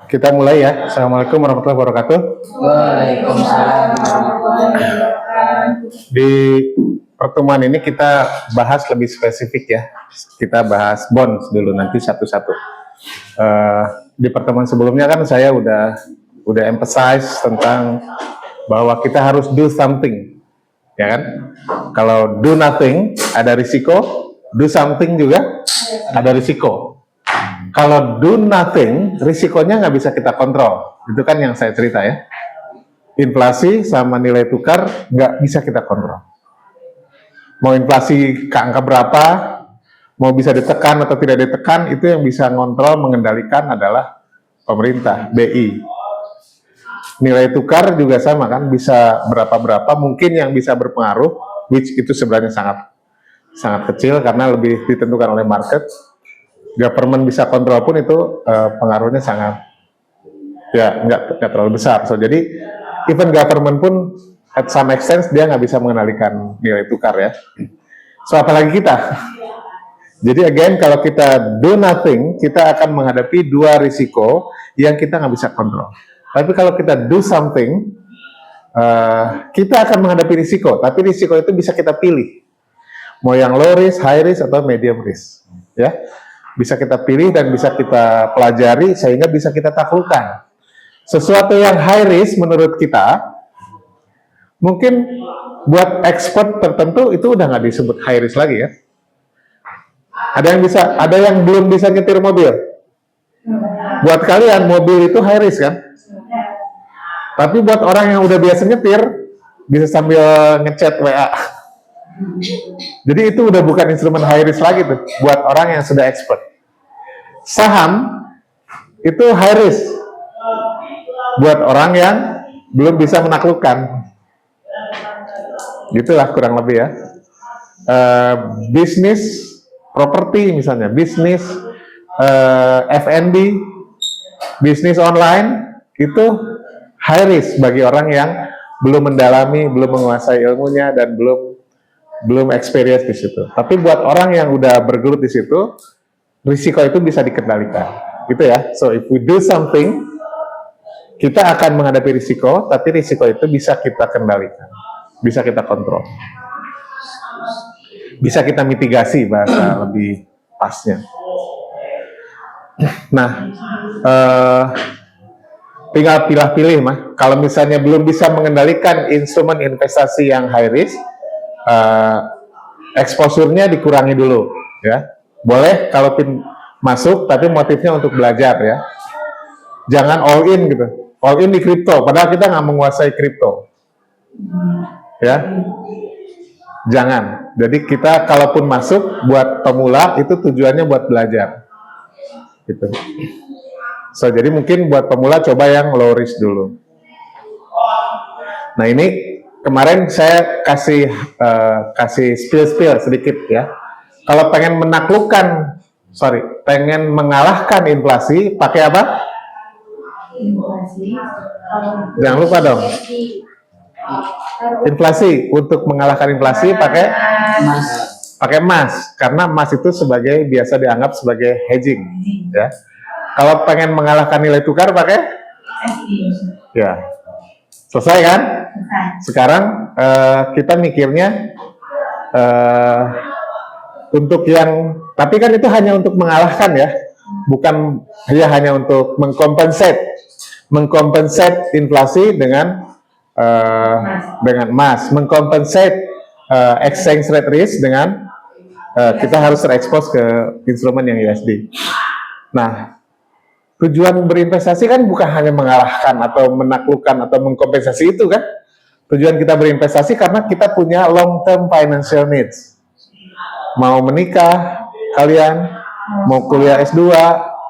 Kita mulai ya. Assalamualaikum warahmatullahi wabarakatuh. Waalaikumsalam warahmatullahi wabarakatuh. Di pertemuan ini kita bahas lebih spesifik ya. Kita bahas bonds dulu nanti satu-satu. Di pertemuan sebelumnya kan saya udah emphasize tentang bahwa kita harus do something, ya kan? Kalau do nothing ada risiko, do something juga ada risiko. Kalau do nothing, risikonya nggak bisa kita kontrol. Itu kan yang saya cerita ya. Inflasi sama nilai tukar nggak bisa kita kontrol. Mau inflasi ke angka berapa, mau bisa ditekan atau tidak ditekan, itu yang bisa ngontrol, mengendalikan adalah pemerintah, BI. Nilai tukar juga sama kan, bisa berapa-berapa, mungkin yang bisa berpengaruh, which itu sebenarnya sangat kecil karena lebih ditentukan oleh market. Government bisa kontrol pun itu pengaruhnya sangat ya nggak terlalu besar. So jadi even government pun at some extent dia nggak bisa mengendalikan nilai tukar ya. So apalagi kita. Jadi again kalau kita do nothing kita akan menghadapi dua risiko yang kita nggak bisa kontrol. Tapi kalau kita do something kita akan menghadapi risiko. Tapi risiko itu bisa kita pilih. Mau yang low risk, high risk atau medium risk. Ya. Bisa kita pilih dan bisa kita pelajari sehingga bisa kita taklukkan. Sesuatu yang high risk menurut kita, mungkin buat expert tertentu itu udah nggak disebut high risk lagi ya. Ada yang belum bisa nyetir mobil. Buat kalian mobil itu high risk kan? Tapi buat orang yang udah biasa nyetir, bisa sambil ngechat WA. Jadi itu udah bukan instrumen high risk lagi tuh, buat orang yang sudah expert. Saham itu high risk buat orang yang belum bisa menaklukkan. Gitulah kurang lebih ya. Bisnis properti misalnya, bisnis F&B, bisnis online itu high risk bagi orang yang belum mendalami, belum menguasai ilmunya dan belum experience di situ. Tapi buat orang yang udah bergelut di situ, risiko itu bisa dikendalikan, gitu ya. So if we do something, kita akan menghadapi risiko, tapi risiko itu bisa kita kendalikan, bisa kita kontrol, bisa kita mitigasi bahasa lebih pasnya. Nah, tinggal pilih-pilih mah. Kalau misalnya belum bisa mengendalikan instrumen investasi yang high risk, exposure-nya dikurangi dulu, ya. Boleh kalaupun masuk, tapi motifnya untuk belajar ya. Jangan all in gitu, all in di kripto, padahal kita nggak menguasai kripto, ya. Jangan. Jadi kita kalaupun masuk buat pemula itu tujuannya buat belajar, gitu. So jadi mungkin buat pemula coba yang low risk dulu. Nah ini kemarin saya kasih spill sedikit ya. Kalau pengen pengen mengalahkan inflasi, pakai apa? Inflasi. Jangan lupa dong. Inflasi, untuk mengalahkan inflasi pakai emas, karena emas itu biasa dianggap sebagai hedging, ya. Kalau pengen mengalahkan nilai tukar pakai? Ya. Selesai kan? Sekarang kita mikirnya untuk yang, tapi kan itu hanya untuk mengalahkan ya, bukan hanya untuk mengkompensate inflasi dengan emas, mengkompensate exchange rate risk dengan kita harus terekspos ke instrumen yang USD. Nah, tujuan berinvestasi kan bukan hanya mengalahkan atau menaklukkan atau mengkompensasi itu kan. Tujuan kita berinvestasi karena kita punya long term financial needs. Mau menikah kalian, mau kuliah S2,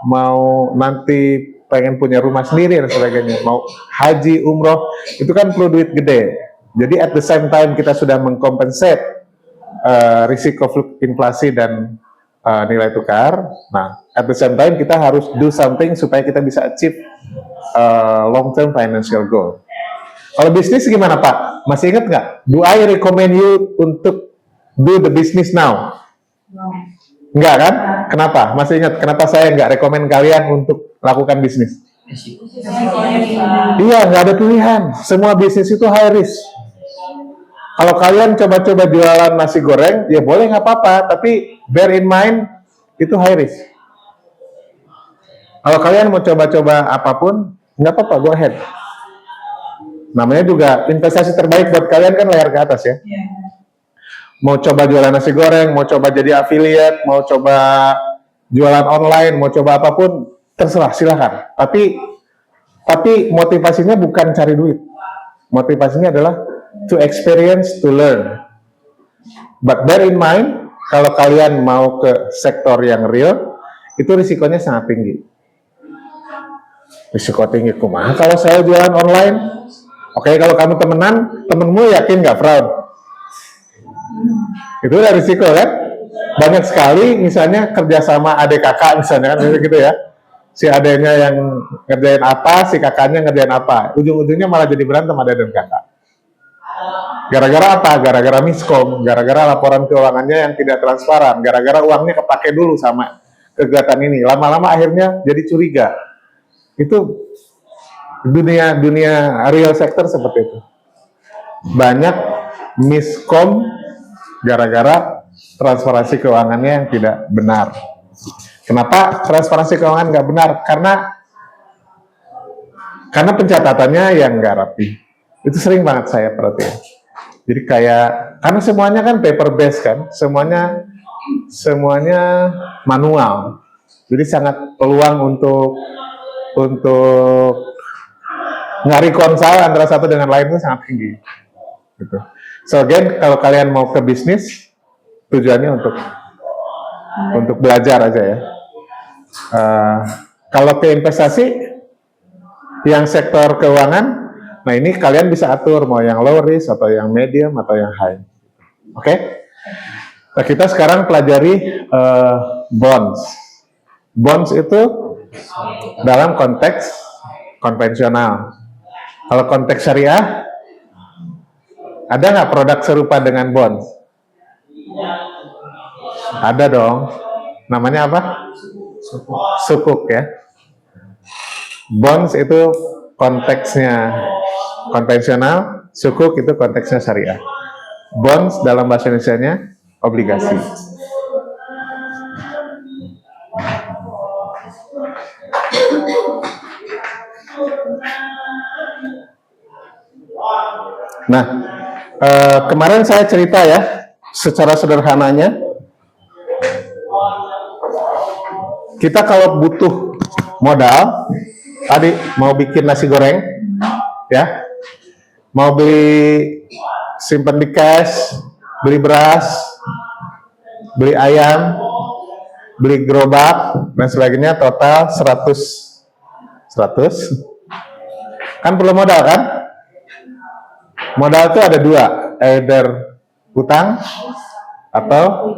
mau nanti pengen punya rumah sendiri dan sebagainya, mau haji, umroh, itu kan perlu duit gede. Jadi at the same time kita sudah mengkompensate risiko inflasi dan nilai tukar. Nah, at the same time kita harus do something supaya kita bisa achieve long term financial goal. Kalau bisnis gimana Pak? Masih ingat nggak? Do I recommend you untuk do the business now? Enggak kan? Kenapa? Masih ingat kenapa saya nggak rekomend kalian untuk lakukan bisnis? Resikonya besar. Iya, nggak ada pilihan. Semua bisnis itu high risk. Kalau kalian coba-coba jualan nasi goreng, ya boleh nggak apa-apa, tapi bear in mind itu high risk. Kalau kalian mau coba-coba apapun, nggak apa-apa, go ahead. Namanya juga investasi terbaik buat kalian kan layar ke atas ya. Ya. Mau coba jualan nasi goreng, mau coba jadi affiliate, mau coba jualan online, mau coba apapun, terserah, silakan. Tapi motivasinya bukan cari duit. Motivasinya adalah to experience, to learn. But bear in mind, kalau kalian mau ke sektor yang real, itu risikonya sangat tinggi. Risiko tinggi, kumaha kalau saya jualan online? Oke, kalau kamu temenan, temenmu yakin nggak fraud? Itu udah risiko kan? Banyak sekali misalnya kerjasama adik kakak misalnya kan gitu ya. Si adeknya yang ngerjain apa, si kakaknya ngerjain apa. Ujung-ujungnya malah jadi berantem adik dan kakak. Gara-gara apa? Gara-gara miskom, gara-gara laporan keuangannya yang tidak transparan, gara-gara uangnya kepake dulu sama kegiatan ini. Lama-lama akhirnya jadi curiga. Itu dunia real sector seperti itu. Banyak miskom gara-gara transparansi keuangannya yang tidak benar. Kenapa transparansi keuangan nggak benar? Karena pencatatannya yang nggak rapi. Itu sering banget saya perhatiin. Jadi karena semuanya kan paper based kan, semuanya manual. Jadi sangat peluang untuk nggak reconcile antara satu dengan lain itu sangat tinggi. Gitu. So again, kalau kalian mau ke bisnis, tujuannya untuk belajar aja ya. Kalau ke investasi, yang sektor keuangan, nah ini kalian bisa atur mau yang low risk atau yang medium atau yang high. Oke? Nah, kita sekarang pelajari bonds. Bonds itu dalam konteks konvensional. Kalau konteks syariah, ada nggak produk serupa dengan bonds? Ada dong. Namanya apa? Sukuk ya. Bonds itu konteksnya konvensional, sukuk itu konteksnya syariah. Bonds dalam bahasa Indonesianya obligasi. Nah, kemarin saya cerita ya, secara sederhananya, kita kalau butuh modal, tadi mau bikin nasi goreng, ya, mau beli simpan di cash, beli beras, beli ayam, beli gerobak, dan sebagainya, total 100, kan perlu modal kan? Modal itu ada dua, either hutang atau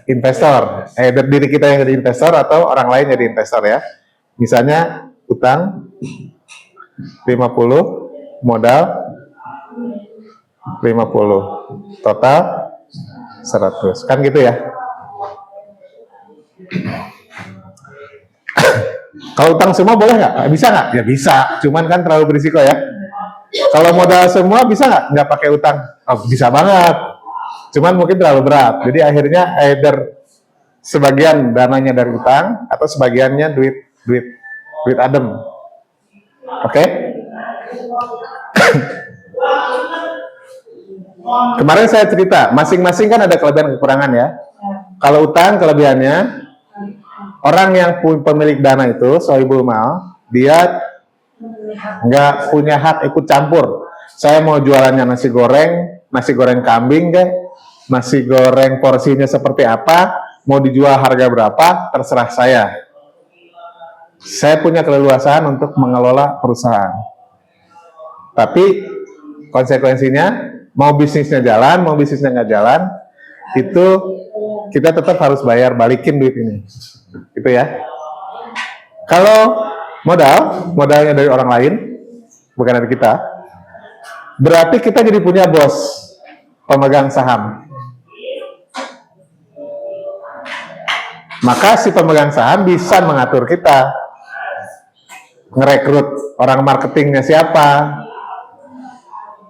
investor, either diri kita yang jadi investor atau orang lain jadi investor ya. Misalnya hutang 50, modal 50, total 100, kan gitu ya. Kalau utang semua boleh nggak? Bisa nggak? Ya bisa, cuman kan terlalu berisiko ya. Kalau modal semua bisa nggak? Nggak pakai utang? Oh, bisa banget. Cuman mungkin terlalu berat. Jadi akhirnya either sebagian dananya dari utang atau sebagiannya duit adem. Oke? Kemarin saya cerita, masing-masing kan ada kelebihan dan kekurangan ya. Kalau utang kelebihannya, orang yang pemilik dana itu, sohibul mal, dia nggak punya hak ikut campur. Saya mau jualannya nasi goreng kambing deh, nasi goreng porsinya seperti apa, mau dijual harga berapa, terserah saya. Saya punya keleluasaan untuk mengelola perusahaan. Tapi konsekuensinya, mau bisnisnya jalan, mau bisnisnya nggak jalan, itu kita tetap harus balikin duit ini. Gitu ya. Kalau modalnya dari orang lain, bukan dari kita, berarti kita jadi punya bos, pemegang saham. Maka si pemegang saham bisa mengatur kita. ngerekrut orang marketingnya siapa,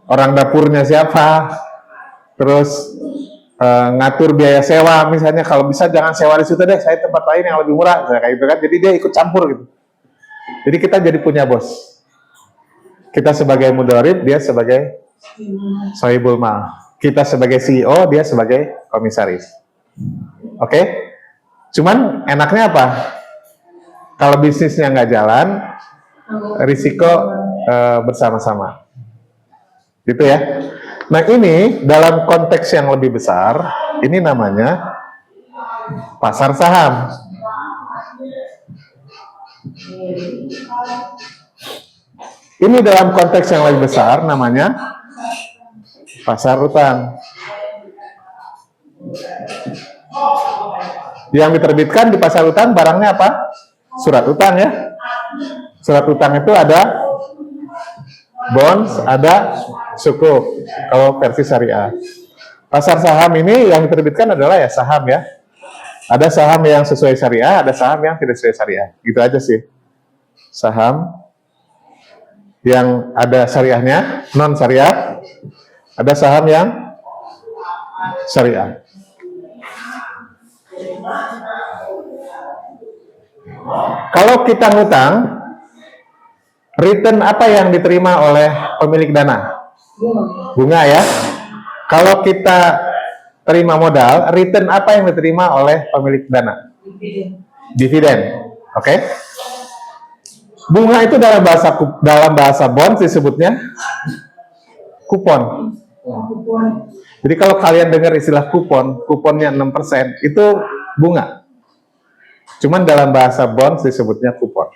orang dapurnya siapa, terus ngatur biaya sewa misalnya, kalau bisa jangan sewa di situ deh, saya tempat lain yang lebih murah, kayak gitu kan. Jadi dia ikut campur gitu. Jadi kita jadi punya bos. Kita sebagai mudharib, dia sebagai sahibul mal. Kita sebagai CEO, dia sebagai komisaris. Oke? Cuman enaknya apa? Kalau bisnisnya nggak jalan, risiko bersama-sama. Gitu ya. Nah ini dalam konteks yang lebih besar, ini namanya pasar saham. Ini dalam konteks yang lebih besar namanya pasar utang. Yang diterbitkan di pasar utang barangnya apa? Surat utang ya. Surat utang itu ada bonds, ada sukuk kalau versi syariah. Pasar saham ini yang diterbitkan adalah ya saham ya. Ada saham yang sesuai syariah, ada saham yang tidak sesuai syariah. Gitu aja sih. Saham yang ada syariahnya, non syariah. Ada saham yang syariah. Kalau kita ngutang, return apa yang diterima oleh pemilik dana? Bunga ya. Kalau kita terima modal, return apa yang diterima oleh pemilik dana? Dividen. Oke? Bunga itu dalam bahasa bonds disebutnya kupon. Jadi kalau kalian dengar istilah kupon, kuponnya 6%, itu bunga. Cuman dalam bahasa bonds disebutnya kupon.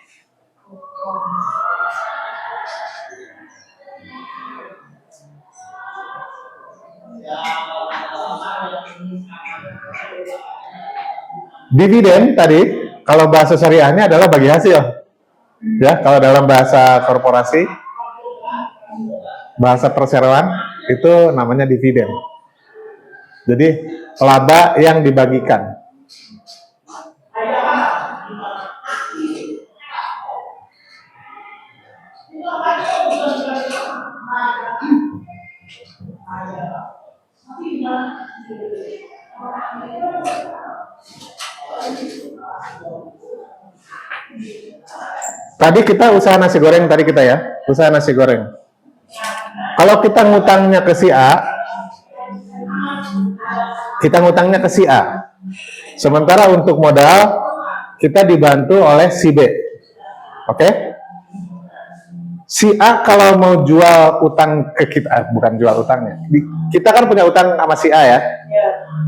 Dividen tadi, kalau bahasa syariahnya adalah bagi hasil. Ya, kalau dalam bahasa korporasi, bahasa perseroan, itu namanya dividen. Jadi, laba yang dibagikan. Tadi kita usaha nasi goreng tadi kita ya, usaha nasi goreng. Kalau kita ngutangnya ke si A, kita ngutangnya ke si A. Sementara untuk modal kita dibantu oleh si B. Oke? Si A kalau mau jual utang ke kita, bukan jual utangnya. Kita kan punya utang sama si A ya.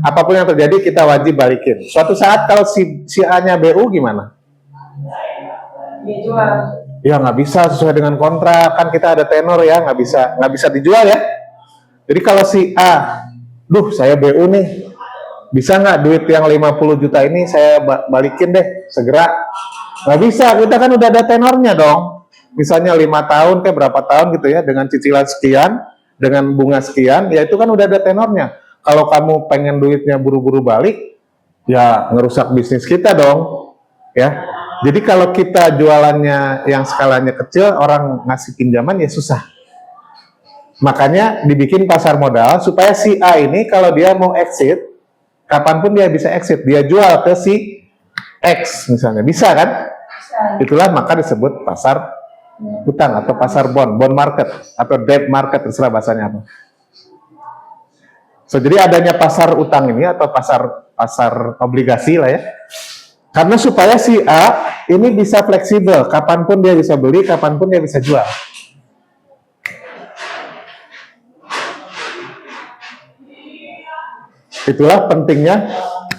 Apapun yang terjadi kita wajib balikin. Suatu saat kalau si A-nya BU gimana? Dijual. Ya nggak bisa sesuai dengan kontrak, kan kita ada tenor ya, nggak bisa dijual ya. Jadi kalau si A, saya BU nih, bisa nggak duit yang 50 juta ini saya balikin deh segera? Nggak bisa, kita kan udah ada tenornya dong. Misalnya 5 tahun kayak berapa tahun gitu ya, dengan cicilan sekian, dengan bunga sekian, ya itu kan udah ada tenornya. Kalau kamu pengen duitnya buru-buru balik, ya ngerusak bisnis kita dong, ya. Jadi kalau kita jualannya yang skalanya kecil, orang ngasih pinjaman ya susah. Makanya dibikin pasar modal supaya si A ini kalau dia mau exit, kapanpun dia bisa exit. Dia jual ke si X misalnya, bisa kan? Itulah maka disebut pasar utang atau pasar bond market atau debt market, terserah bahasanya apa. So, jadi adanya pasar utang ini atau pasar obligasi lah ya. Karena supaya si A ini bisa fleksibel, kapanpun dia bisa beli, kapanpun dia bisa jual. Itulah pentingnya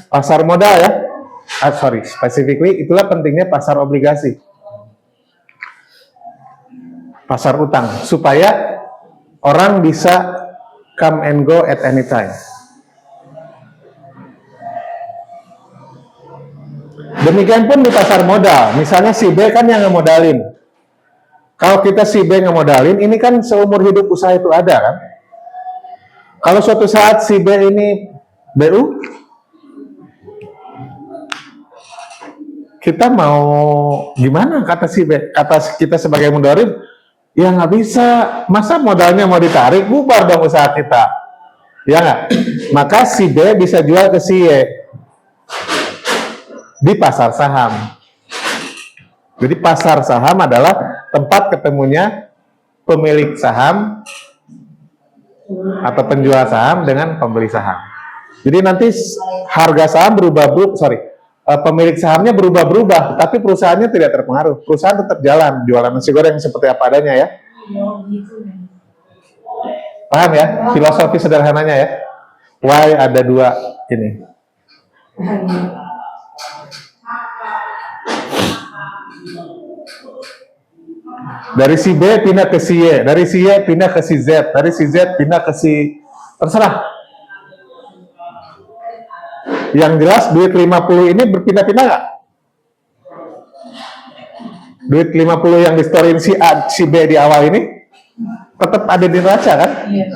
pasar modal ya. Specifically itulah pentingnya pasar obligasi. Pasar utang, supaya orang bisa come and go at any time. Demikian pun di pasar modal, misalnya si B kan yang ngemodalin. Kalau kita si B ngemodalin, ini kan seumur hidup usaha itu ada kan. Kalau suatu saat si B ini BU, kita mau gimana kata si B, kata kita sebagai mudharib, ya nggak bisa, masa modalnya mau ditarik, bubar dong usaha kita, ya nggak? Maka si B bisa jual ke si Y di pasar saham. Jadi pasar saham adalah tempat ketemunya pemilik saham atau penjual saham dengan pembeli saham. Jadi nanti harga saham pemilik sahamnya berubah-berubah, tapi perusahaannya tidak terpengaruh. Perusahaan tetap jalan, jualan nasi goreng seperti apa adanya ya. Paham ya? Filosofi sederhananya ya. Why ada dua ini. Dari si B pindah ke si Y, dari si Y pindah ke si Z, dari si Z pindah ke si, terserah. Yang jelas duit 50 ini berpindah-pindah nggak? Duit 50 yang di storyin si A, si B di awal ini tetap ada di neraca kan? Iya.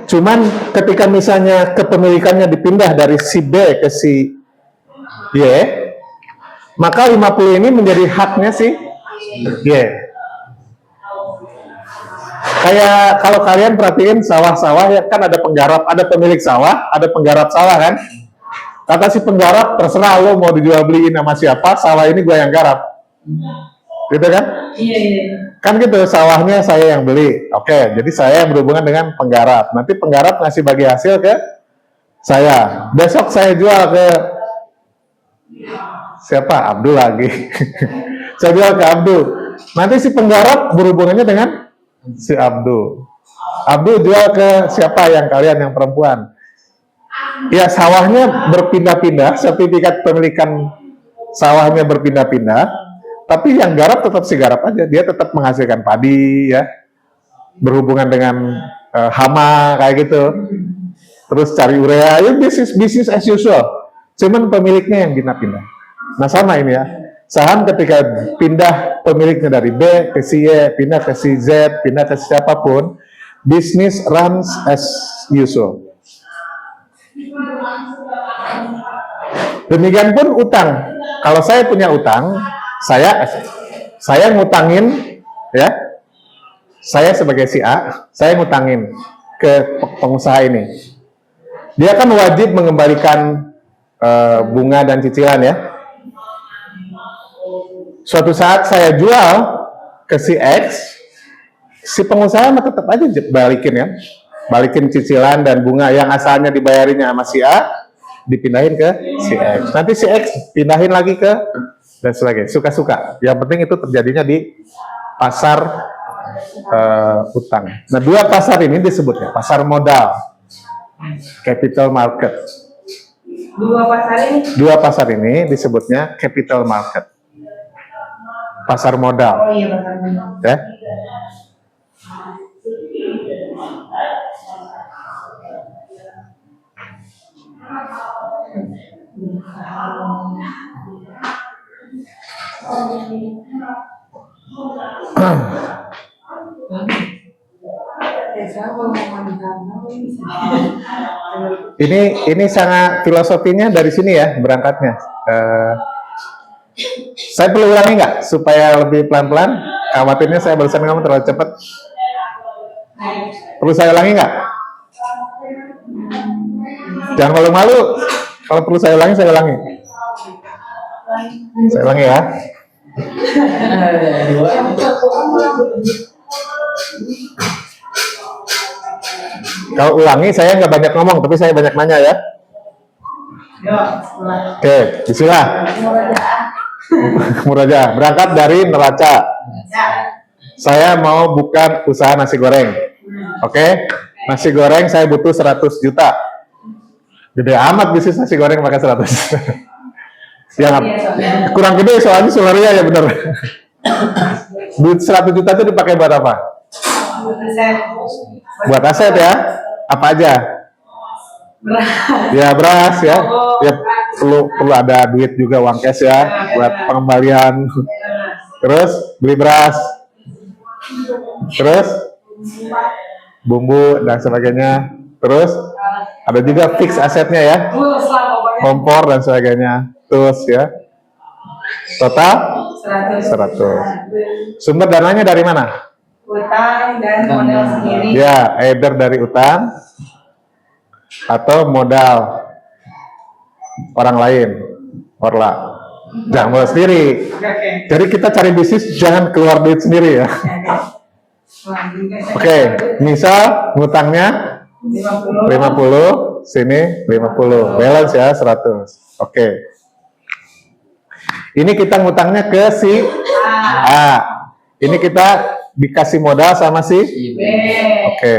Cuman ketika misalnya kepemilikannya dipindah dari si B ke si Y, maka 50 ini menjadi haknya si Y. Kayak kalau kalian perhatiin sawah-sawah ya kan ada penggarap, ada pemilik sawah, ada penggarap sawah kan. Kata si penggarap, terserah lo mau dijual beliin sama siapa, sawah ini gue yang garap. Gitu kan? Iya. Kan gitu, sawahnya saya yang beli. Oke, jadi saya yang berhubungan dengan penggarap. Nanti penggarap ngasih bagi hasil ke saya. Besok saya jual ke siapa? Abdul lagi. Saya jual ke Abdul. Nanti si penggarap berhubungannya dengan si Abdul. Abdul jual ke siapa yang kalian yang perempuan. Ya sawahnya berpindah-pindah, sertifikat pemilikan sawahnya berpindah-pindah, tapi yang garap tetap si garap aja, dia tetap menghasilkan padi ya, berhubungan dengan hama kayak gitu, terus cari urea, ya bisnis as usual, cuman pemiliknya yang pindah-pindah. Nah sama ini ya, saham ketika pindah pemiliknya dari B ke si Y, pindah ke si Z, pindah ke siapapun, bisnis runs as usual. Demikian pun utang. Kalau saya punya utang, saya ngutangin ya. Saya sebagai si A, saya ngutangin ke pengusaha ini. Dia kan wajib mengembalikan bunga dan cicilan ya. Suatu saat saya jual ke si X, si pengusaha tetap aja balikin ya. Balikin cicilan dan bunga yang asalnya dibayarinnya sama si A, dipindahin ke si X. Nanti si X pindahin lagi ke dan sebagainya. Suka-suka. Yang penting itu terjadinya di pasar utang. Nah, dua pasar ini disebutnya pasar modal, capital market. Dua pasar ini disebutnya capital market, pasar modal. Oh iya, pasar modal. Ya. Ini sangat filosofinya dari sini ya berangkatnya. Saya perlu ulangi nggak supaya lebih pelan-pelan? Khawatirnya saya barusan ngomong terlalu cepat. Perlu saya ulangi nggak? Jangan malu-malu. Kalau perlu saya ulangi, saya ulangi. Saya ulangi ya. Kalau ulangi, saya nggak banyak ngomong, tapi saya banyak nanya ya. Oke, bismillah. Muraja, berangkat dari neraca. Saya mau buka usaha nasi goreng. Oke, nasi goreng saya butuh 100 juta. Gede amat bisnis nasi goreng pakai 100. Ya, kurang gede soalnya solaria ya bener. Duit 100 juta itu dipakai buat apa? Buat aset ya? Apa aja? Ya beras ya. Ya perlu ada duit juga uang cash ya buat pengembalian. Terus beli beras. Terus bumbu dan sebagainya. Terus Ada juga fix asetnya ya, Terus lah pokoknya. kompor dan sebagainya. Terus ya. Total 100. 100. Sumber dananya dari mana? Utang dan modal sendiri. Ya, either dari utang atau modal orang lain. Orla. Jangan modal sendiri. Oke. Jadi kita cari bisnis jangan keluar duit sendiri ya. Oke, misal ngutangnya 50, sini 50. Balance ya 100. Oke. Ini kita ngutangnya ke si A. Ini kita dikasih modal sama si B. Oke.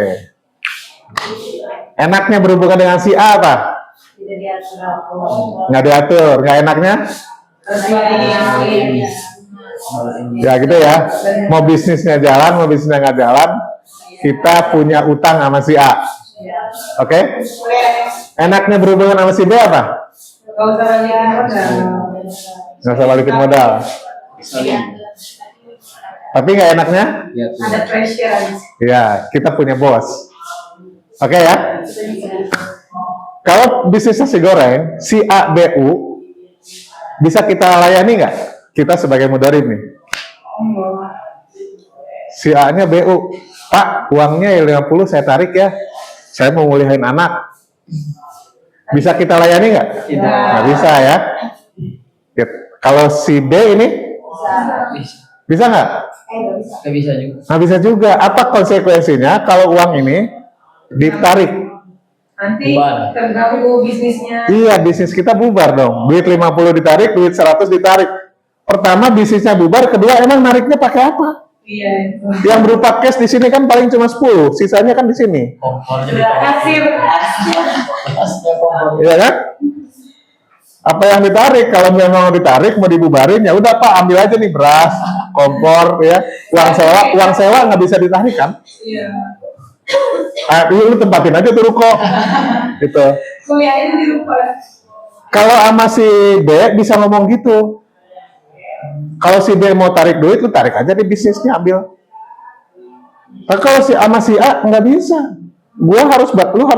Enaknya berhubungan dengan si A apa? Tidak diatur. Nggak diatur. Nggak enaknya? Ya gitu ya. Mau bisnisnya jalan, mau bisnisnya nggak jalan, kita punya utang sama si A. Oke? Enaknya berhubungan sama si B apa? Nggak usah balikin modal. Tapi nggak enaknya? Ada pressure aja. Ya, kita punya bos. Oke ya? Kalau bisnis nasi goreng, si A, B, U, bisa kita layani nggak? Kita sebagai mudharib nih. Si A-nya BU, Pak, uangnya 50 saya tarik ya. Saya mau ngulihin anak. Bisa kita layani nggak? Tidak. Nggak bisa ya. Ya, kalau si B ini, bisa nggak? Nggak bisa juga. Nggak bisa juga. Apa konsekuensinya kalau uang ini ditarik? Nanti Bubar. terganggu bisnisnya. Iya, bisnis kita bubar dong. Duit 50 ditarik, duit 100 ditarik. Pertama bisnisnya bubar, kedua emang nariknya pakai apa? Iya. Yang berupa cash di sini kan paling cuma 10, sisanya kan di sini. Kompornya Sudah kasih. Bekasnya kompor. Iya kan? Apa yang ditarik? Kalau memang mau ditarik, mau dibubarin, ya udah Pak, ambil aja nih beras, kompor, ya. Uang sewa nggak bisa ditarik kan? Iya. Lu tempatin aja tuh ruko. Gitu. Kuliahnya di rumah. Kalau sama si B bisa ngomong gitu. Kalau si B mau tarik duit, lu tarik aja di bisnisnya, ambil. Tapi kalau sama si A nggak bisa. Lu harus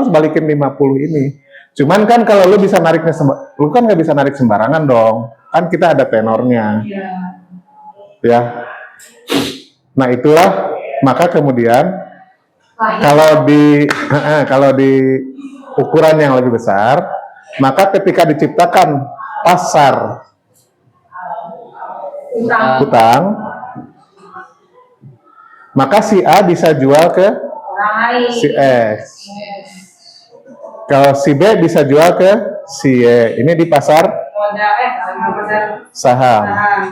balikin 50 ini. Cuman kan kalau lu bisa nariknya, lu kan nggak bisa narik sembarangan dong. Kan kita ada tenornya, Iya. ya. Nah itulah, maka kemudian kalau di ukuran yang lebih besar, maka ketika diciptakan pasar hutang, maka si A bisa jual ke Orang lain. si X. Kalau si B bisa jual ke si Y. Ini di pasar Modal sama pasar saham. saham.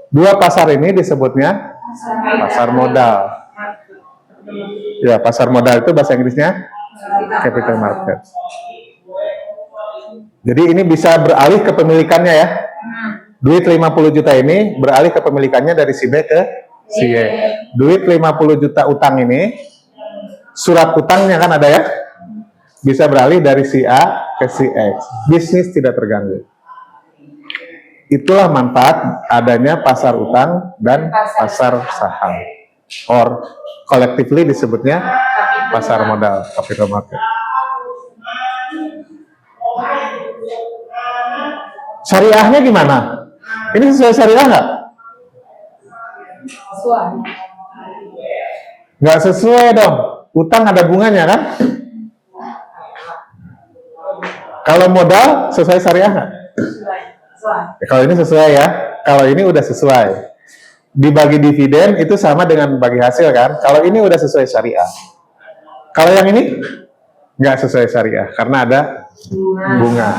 Dua pasar ini disebutnya pasar modal. Ya, pasar modal itu bahasa Inggrisnya capital market. Jadi ini bisa beralih kepemilikannya ya. Duit 50 juta ini beralih kepemilikannya dari si B ke si Y. Duit 50 juta utang ini, surat utangnya kan ada ya, bisa beralih dari si A ke si X. Bisnis tidak terganggu. Itulah manfaat adanya pasar utang dan pasar saham. Or collectively disebutnya pasar modal, capital market. Syariahnya gimana? Ini sesuai syariah nggak? Sesuai. Nggak sesuai dong. Utang ada bunganya kan? Kalau modal sesuai syariah nggak? Sesuai. Ya, kalau ini sesuai ya. Kalau ini udah sesuai. Dibagi dividen itu sama dengan bagi hasil kan? Kalau ini udah sesuai syariah. Kalau yang ini nggak sesuai syariah karena ada bunga.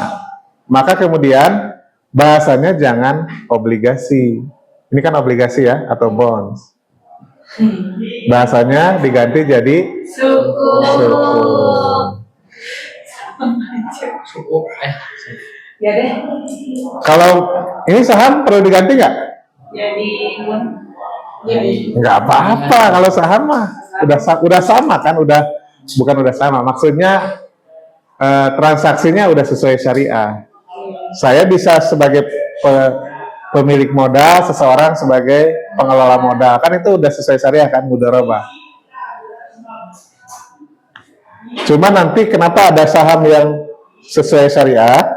Maka kemudian bahasanya jangan obligasi. Ini kan obligasi ya atau bonds. Bahasanya diganti jadi Suku. Cukup. Ya deh. Kalau ini saham perlu diganti nggak? Jadi Nggak apa-apa kalau saham mah udah sama kan, bukan udah sama. Maksudnya transaksinya udah sesuai syariah. Saya bisa sebagai pemilik modal, seseorang sebagai pengelola modal, kan itu udah sesuai syariah kan, mudharabah. Cuma nanti kenapa ada saham yang sesuai syariah,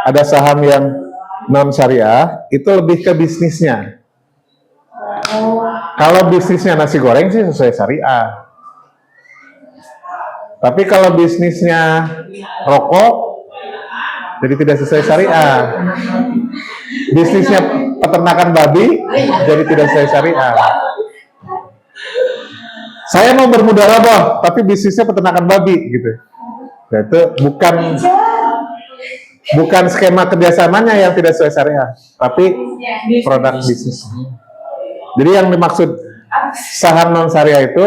ada saham yang non syariah, itu lebih ke bisnisnya. Kalau bisnisnya nasi goreng sih sesuai syariah. Tapi kalau bisnisnya rokok, jadi tidak sesuai syariah. Bisnisnya peternakan babi, jadi tidak sesuai syariah. Saya mau bermudarabah, tapi bisnisnya peternakan babi, gitu. Nah, itu bukan skema kerjasamanya yang tidak sesuai syariah, tapi produk bisnis. Jadi yang dimaksud saham non syariah itu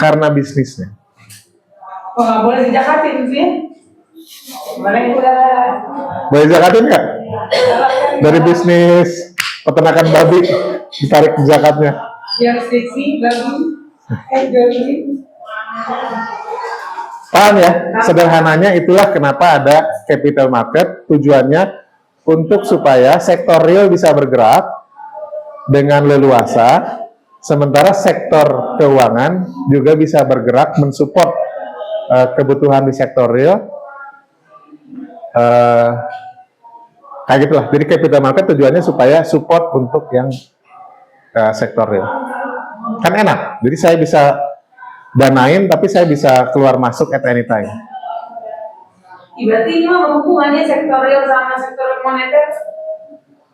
karena bisnisnya. Oh, nggak boleh dijakatin sih. Boleh Boleh zakatin nggak? Dari bisnis peternakan babi ditarik zakatnya. yang seksi bagus. Paham ya? Sederhananya itulah kenapa ada capital market, tujuannya untuk supaya sektor real bisa bergerak dengan leluasa, sementara sektor keuangan juga bisa bergerak mensupport kebutuhan di sektor real. Kayak gitulah. Jadi capital market tujuannya supaya support untuk yang sektor real. Kan enak. Jadi saya bisa danain, tapi saya bisa keluar masuk at any time. Berarti ini mah hubungannya sektor real sama sektor moneter.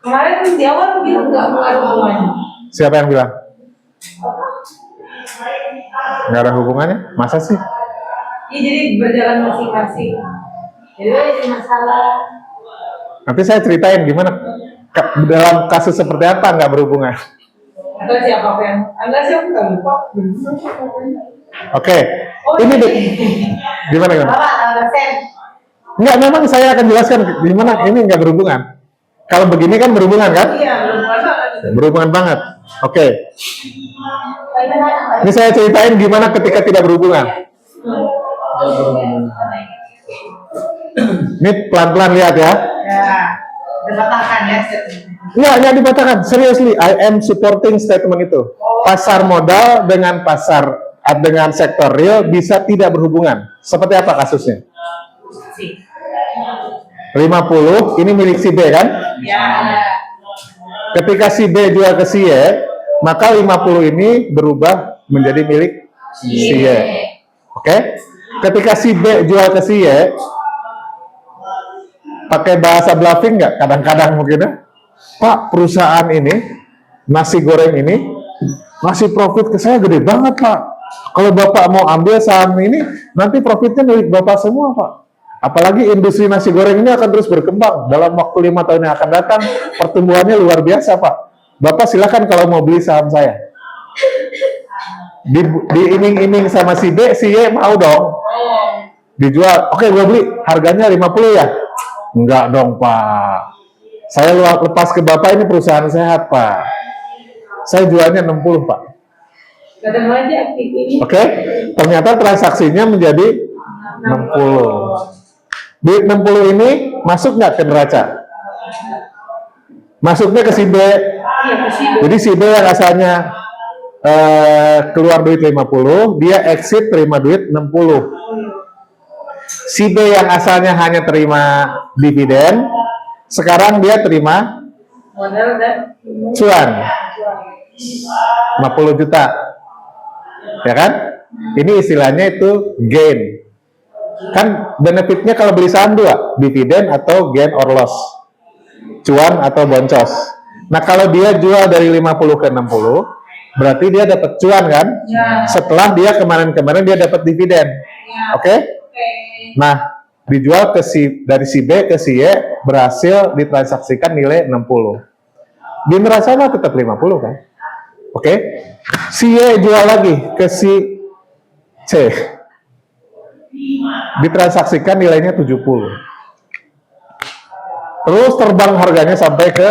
Kemarin di awal tuh bilang nggak ada hubungannya. Siapa yang bilang? Nggak ada hubungannya? Masa sih? Iya, jadi berjalan masing-masing. Jadi ada masalah. Nanti saya ceritain gimana dalam kasus seperti apa nggak berhubungan. Atau siapa yang? Enggak sih, aku nggak lupa. Oke, ini gimana? Bapak, Sen. Nggak, memang saya akan jelaskan gimana ini nggak berhubungan. Kalau begini kan berhubungan kan? Iya, berhubungan. Berhubungan banget. Oke. Ini saya ceritain gimana ketika tidak berhubungan. Ini pelan-pelan lihat ya. Ya, dipatahkan ya. Nggak dipatahkan. Seriously, I am supporting statement itu. Pasar modal dengan dengan sektor real bisa tidak berhubungan. Seperti apa kasusnya? 50, ini milik si B kan? Ya. Ketika si B jual ke si Y, maka 50 ini berubah menjadi milik si Y. Oke? Ketika si B jual ke si Y, pakai bahasa bluffing nggak? Kadang-kadang mungkin ya. Pak, perusahaan ini, nasi goreng ini, ngasih profit ke saya gede banget, Pak. Kalau Bapak mau ambil saham ini, nanti profitnya milik Bapak semua, Pak. Apalagi industri nasi goreng ini akan terus berkembang. Dalam waktu 5 tahun yang akan datang, pertumbuhannya luar biasa, Pak. Bapak silakan kalau mau beli saham saya. Diiming-iming sama si B, si Y mau dong. Dijual, oke gue beli, harganya 50 ya? Enggak dong, Pak. Saya lepas ke Bapak, ini perusahaan sehat, Pak. Saya jualnya 60, Pak. Kadang aja ini. Oke, ternyata transaksinya menjadi 60. Duit 60 ini masuk nggak ke neraca? Masuknya ke si B. Jadi si B yang asalnya keluar duit 50, dia exit terima duit 60. Si B yang asalnya hanya terima dividen, sekarang dia terima Modal dan cuan 50 juta. Ya kan? Ini istilahnya itu gain. Kan benefitnya kalau beli saham dua, dividen atau gain or loss, cuan atau boncos. Nah kalau dia jual dari 50 ke 60, berarti dia dapat cuan kan? Ya. Setelah dia kemarin-kemarin dia dapat dividen. Ya. Oke? Nah dijual dari si B ke si Y, berhasil ditransaksikan nilai 60. Di neraca mah tetap 50 kan? Oke? Si Y jual lagi ke si C, ditransaksikan nilainya 70. Terus terbang harganya sampai ke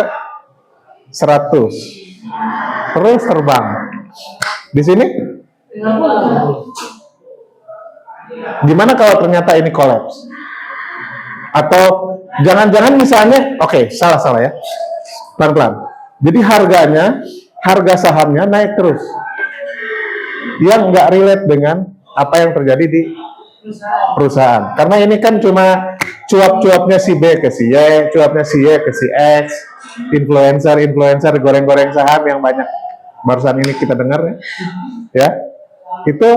100. Terus terbang. Di sini? Gimana kalau ternyata ini kolaps? Atau jangan-jangan misalnya, oke, salah ya. Pelan-pelan. Jadi harga sahamnya naik terus. Yang nggak relate dengan apa yang terjadi di perusahaan. Karena ini kan cuma cuap-cuapnya si B ke si Y, cuapnya si Y ke si X, influencer goreng-goreng saham yang banyak barusan ini kita dengar ya. Itu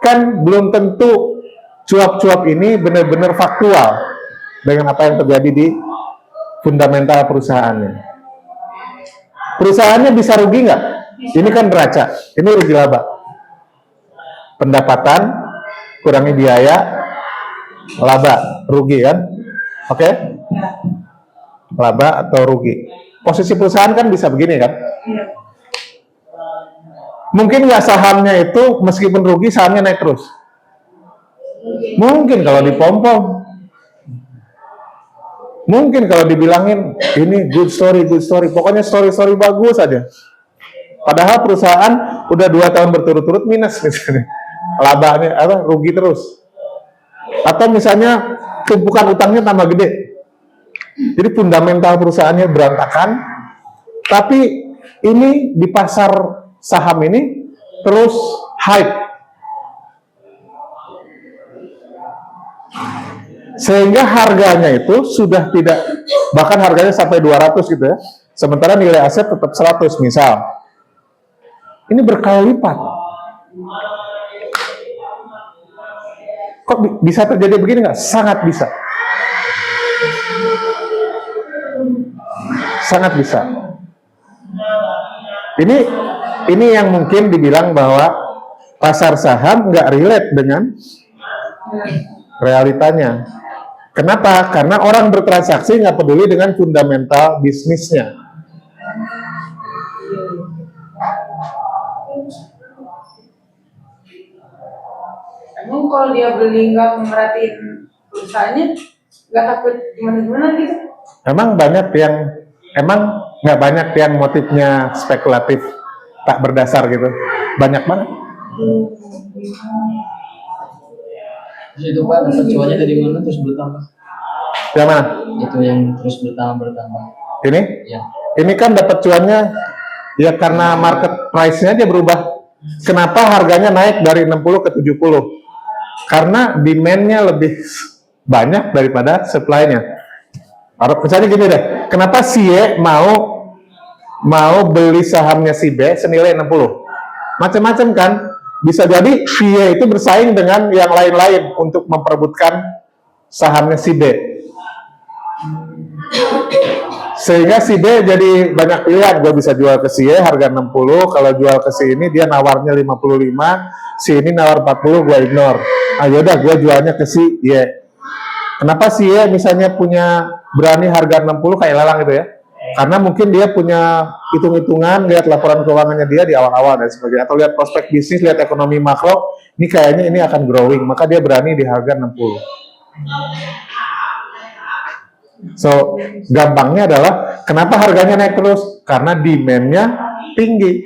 kan belum tentu cuap-cuap ini benar-benar faktual dengan apa yang terjadi di fundamental perusahaannya. Perusahaannya bisa rugi nggak? Ini kan neraca, ini rugi laba. Pendapatan kurangi biaya, laba, rugi kan? Oke? Laba atau rugi. Posisi perusahaan kan bisa begini kan? Mungkin nggak sahamnya itu meskipun rugi sahamnya naik terus? Mungkin kalau dipom-pom. Mungkin kalau dibilangin ini good story, pokoknya story bagus aja. Padahal perusahaan udah 2 tahun berturut-turut minus misalnya. Labanya rugi terus. Atau misalnya tumpukan utangnya tambah gede. Jadi fundamental perusahaannya berantakan, tapi ini di pasar saham ini terus hype. Sehingga harganya itu sudah tidak, bahkan harganya sampai 200 gitu ya. Sementara nilai aset tetap 100 misal. Ini berkali lipat. Kok bisa terjadi begini nggak? Sangat bisa. Sangat bisa. Ini yang mungkin dibilang bahwa pasar saham nggak relate dengan realitanya. Kenapa? Karena orang bertransaksi nggak peduli dengan fundamental bisnisnya. Emang kalau dia beli nggak merhatiin perusahaannya, nggak takut gimana-gimana gitu? Emang nggak banyak yang motifnya spekulatif, tak berdasar gitu. Banyak banget. Terus itu Pak, dapat cuannya dari mana terus bertambah? Yang mana? Itu yang terus bertambah. Ini? Ya. Ini kan dapat cuannya ya karena market price-nya dia berubah. Kenapa harganya naik dari 60 ke 70? Karena demand-nya lebih banyak daripada supply-nya. Misalnya gini deh, kenapa si Y mau beli sahamnya si B senilai 60? Macam-macam kan? Bisa jadi si Y itu bersaing dengan yang lain-lain untuk memperebutkan sahamnya si B. Sehingga si B jadi banyak pilihan. Gue bisa jual ke si Y harga 60, kalau jual ke si ini dia nawarnya 55, si ini nawar 40, gue ignore. Yaudah gue jualnya ke si Y. Kenapa si Y misalnya punya berani harga 60 kayak lelang gitu ya? Karena mungkin dia punya hitung-hitungan, lihat laporan keuangannya dia di awal-awal dan sebagainya, atau lihat prospek bisnis, lihat ekonomi makro, ini kayaknya ini akan growing, maka dia berani di harga 60. So, gampangnya adalah kenapa harganya naik terus? Karena demand-nya tinggi.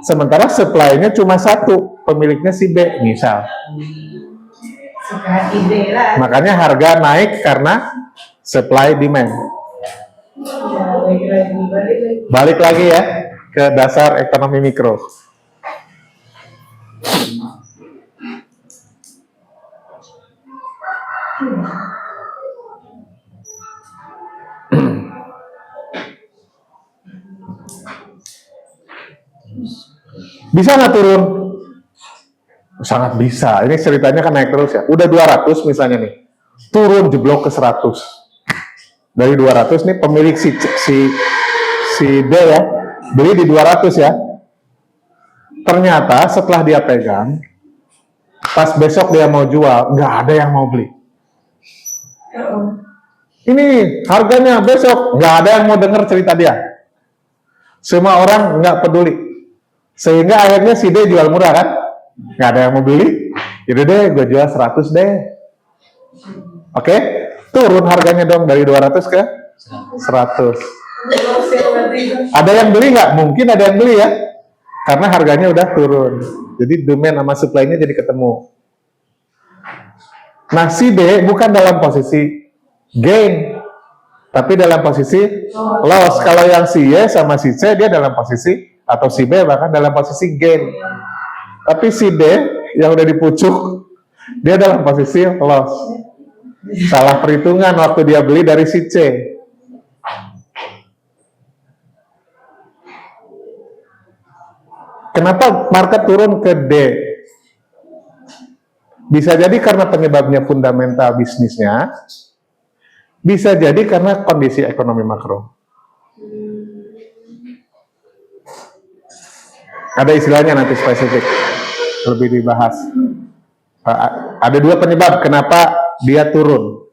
Sementara supply-nya cuma satu, pemiliknya si B, misal. Makanya harga naik karena supply demand. Balik lagi ya ke dasar ekonomi mikro. Bisa nggak turun? Sangat bisa. Ini ceritanya kan naik terus ya. Udah 200 misalnya nih. Turun jeblok ke 100. Dari 200 nih pemilik si D ya. Beli di 200 ya. Ternyata setelah dia pegang, pas besok dia mau jual, nggak ada yang mau beli. Ini harganya besok, nggak ada yang mau dengar cerita dia. Semua orang nggak peduli. Sehingga akhirnya si D jual murah kan? Nggak ada yang mau beli. Jadi deh, gue jual 100 deh. Oke? Turun harganya dong dari 200 ke 100. Ada yang beli nggak? Mungkin ada yang beli ya. Karena harganya udah turun. Jadi demand sama supply-nya jadi ketemu. Nah, si D bukan dalam posisi gain, tapi dalam posisi loss. Kalau yang si Y sama si C, dia dalam posisi, atau si B bahkan dalam posisi gain. Tapi si D yang udah dipucuk, Dia dalam posisi loss. Salah perhitungan waktu dia beli dari si C. Kenapa market turun ke D? Bisa jadi karena penyebabnya fundamental bisnisnya, bisa jadi karena kondisi ekonomi makro. Ada istilahnya nanti spesifik, lebih dibahas. Ada dua penyebab kenapa dia turun.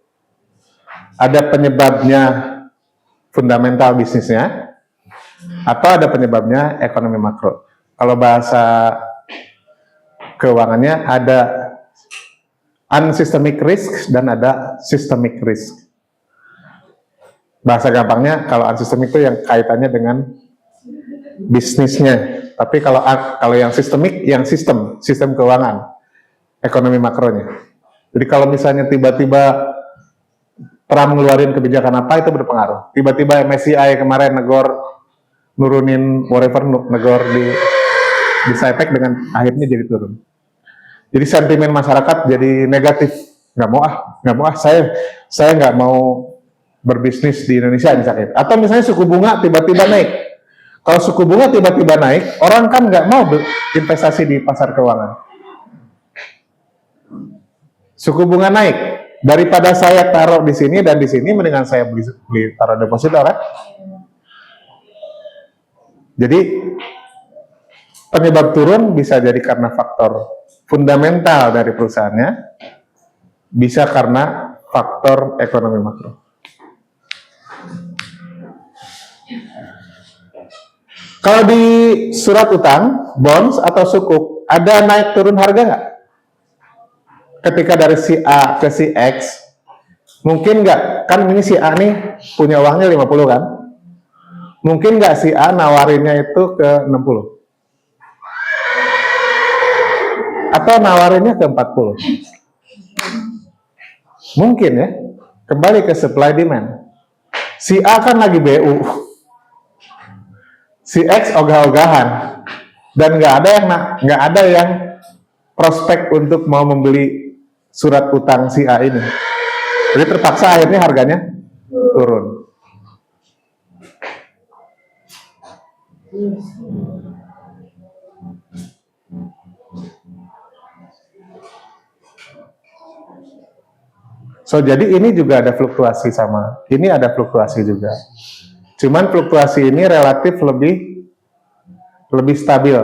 Ada penyebabnya fundamental bisnisnya, atau ada penyebabnya ekonomi makro. Kalau bahasa keuangannya ada unsystemic risk dan ada systemic risk. Bahasa gampangnya, kalau unsystemic itu yang kaitannya dengan bisnisnya. Tapi kalau yang sistemik, yang sistem keuangan, ekonomi makronya. Jadi kalau misalnya tiba-tiba Trump ngeluarin kebijakan apa, itu berpengaruh. Tiba-tiba MSCI kemarin nurunin whatever, negor di SIPEC dengan akhirnya jadi turun. Jadi sentimen masyarakat jadi negatif. Nggak mau saya nggak mau berbisnis di Indonesia misalnya. Atau misalnya suku bunga tiba-tiba naik. Kalau suku bunga tiba-tiba naik, orang kan nggak mau investasi di pasar keuangan. Suku bunga naik, daripada saya taruh di sini dan di sini, mendingan saya beli taruh deposito kan? Jadi penyebab turun bisa jadi karena faktor fundamental dari perusahaannya, bisa karena faktor ekonomi makro. Kalau di surat utang, bonds atau sukuk, ada naik turun harga nggak? Ketika dari si A ke si X, mungkin nggak? Kan ini si A nih punya uangnya 50 kan? Mungkin nggak si A nawarinnya itu ke 60? Atau nawarinnya ke 40? Mungkin ya. Kembali ke supply demand. Si A kan lagi BU. Si X ogah-ogahan. Dan nggak ada yang prospek untuk mau membeli surat utang si A ini. Jadi terpaksa akhirnya harganya turun. So, jadi ini juga ada fluktuasi sama. Ini ada fluktuasi juga. Cuman fluktuasi ini relatif lebih stabil.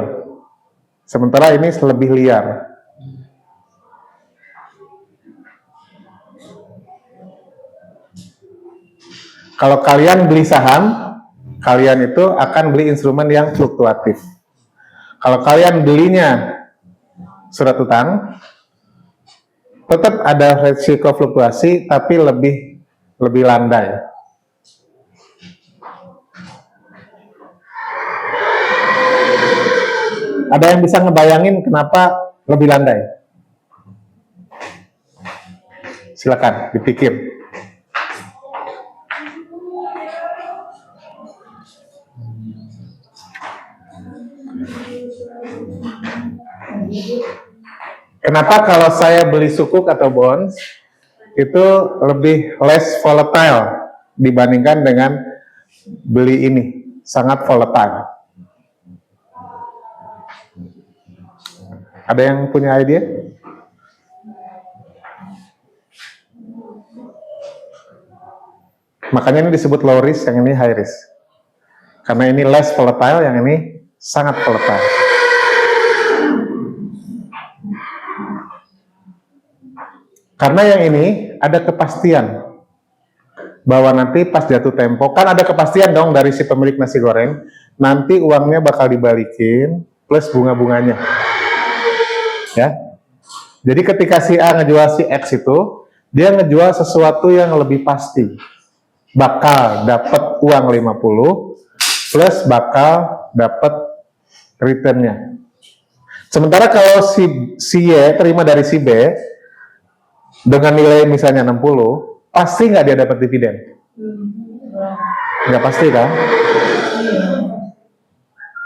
Sementara ini lebih liar. Kalau kalian beli saham, kalian itu akan beli instrumen yang fluktuatif. Kalau kalian belinya surat utang, tetap ada risiko fluktuasi, tapi lebih landai. Ada yang bisa ngebayangin kenapa lebih landai? Silakan dipikir. Kenapa kalau saya beli sukuk atau bonds itu lebih less volatile dibandingkan dengan beli ini, sangat volatile. Ada yang punya ide? Makanya ini disebut low risk, yang ini high risk. Karena ini less volatile, yang ini sangat volatile. Karena yang ini ada kepastian bahwa nanti pas jatuh tempo, kan ada kepastian dong dari si pemilik nasi goreng, nanti uangnya bakal dibalikin plus bunga-bunganya. Ya. Jadi ketika si A ngejual si X itu, dia ngejual sesuatu yang lebih pasti. Bakal dapat uang 50 plus bakal dapat returnnya. Sementara kalau si Y terima dari si B dengan nilai misalnya 60, pasti nggak dia dapat dividen? Nggak pasti kan?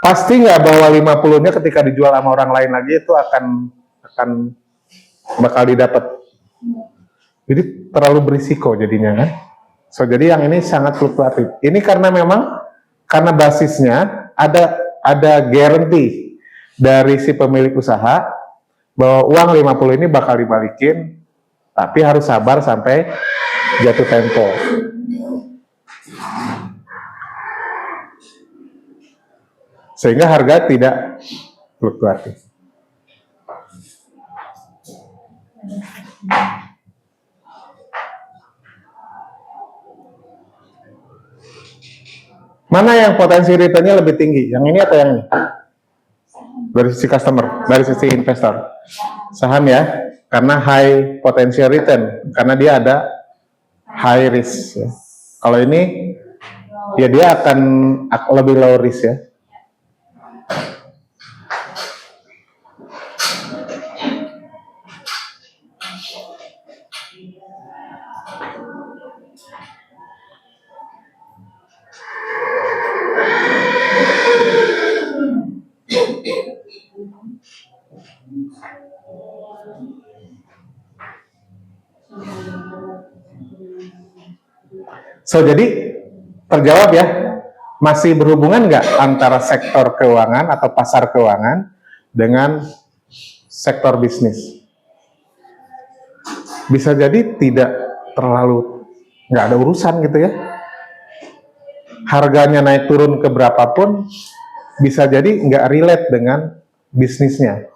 Pasti nggak bahwa 50-nya ketika dijual sama orang lain lagi itu akan bakal didapat. Jadi terlalu berisiko jadinya kan. So jadi yang ini sangat fluktuatif. Ini karena memang karena basisnya ada guarantee dari si pemilik usaha bahwa uang 50 ini bakal dibalikin, tapi harus sabar sampai jatuh tempo. Sehingga harga tidak fluktuatif. Mana yang potensi returnnya lebih tinggi? Yang ini atau yang ini? Dari sisi customer, dari sisi investor. Saham ya, karena high potential return, karena dia ada high risk. Ya. Kalau ini, ya dia akan lebih low risk ya. So, jadi terjawab ya, masih berhubungan nggak antara sektor keuangan atau pasar keuangan dengan sektor bisnis? Bisa jadi tidak terlalu, nggak ada urusan gitu ya. Harganya naik turun ke berapapun, bisa jadi nggak relate dengan bisnisnya.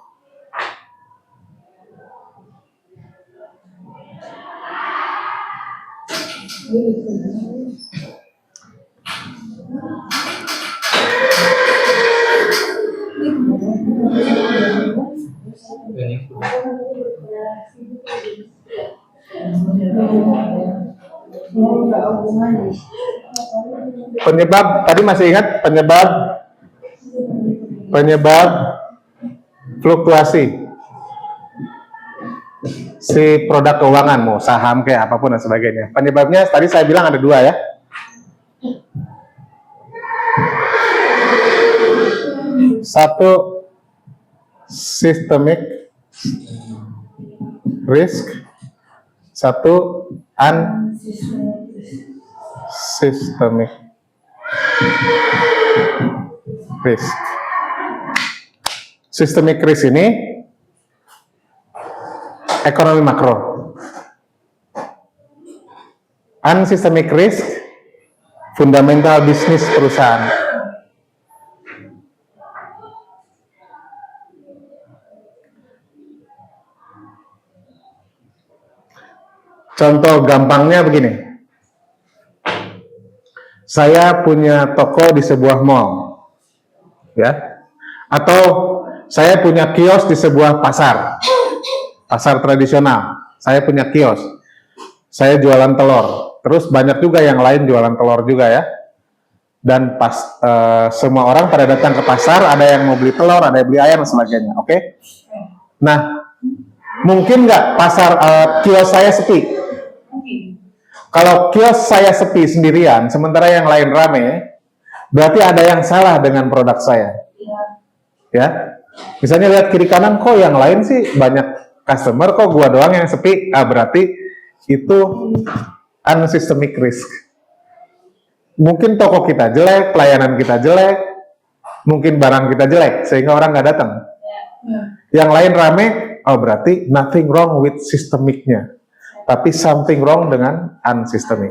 Penyebab, tadi masih ingat penyebab fluktuasi si produk keuangan, mau saham kayak apapun dan sebagainya. Penyebabnya tadi saya bilang ada dua ya. Satu, systemic risk. Satu, unsystemic risk. Systemic risk ini ekonomi makro. Unsystemic risk fundamental bisnis perusahaan. Contoh gampangnya begini. Saya punya toko di sebuah mall. Ya. Atau saya punya kios di sebuah pasar. Pasar tradisional. Saya punya kios. Saya jualan telur. Terus banyak juga yang lain jualan telur juga ya. Dan pas semua orang pada datang ke pasar, ada yang mau beli telur, ada yang beli ayam dan sebagainya. Oke? Nah, mungkin nggak pasar kios saya sepi? Kalau kios saya sepi sendirian, sementara yang lain rame, berarti ada yang salah dengan produk saya. Ya, misalnya lihat kiri kanan, kok yang lain sih banyak customer, kok gua doang yang sepi? Berarti itu unsystemic risk. Mungkin toko kita jelek, pelayanan kita jelek, mungkin barang kita jelek, sehingga orang nggak datang. Yang lain rame, berarti nothing wrong with systemicnya. Tapi something wrong dengan unsystemic.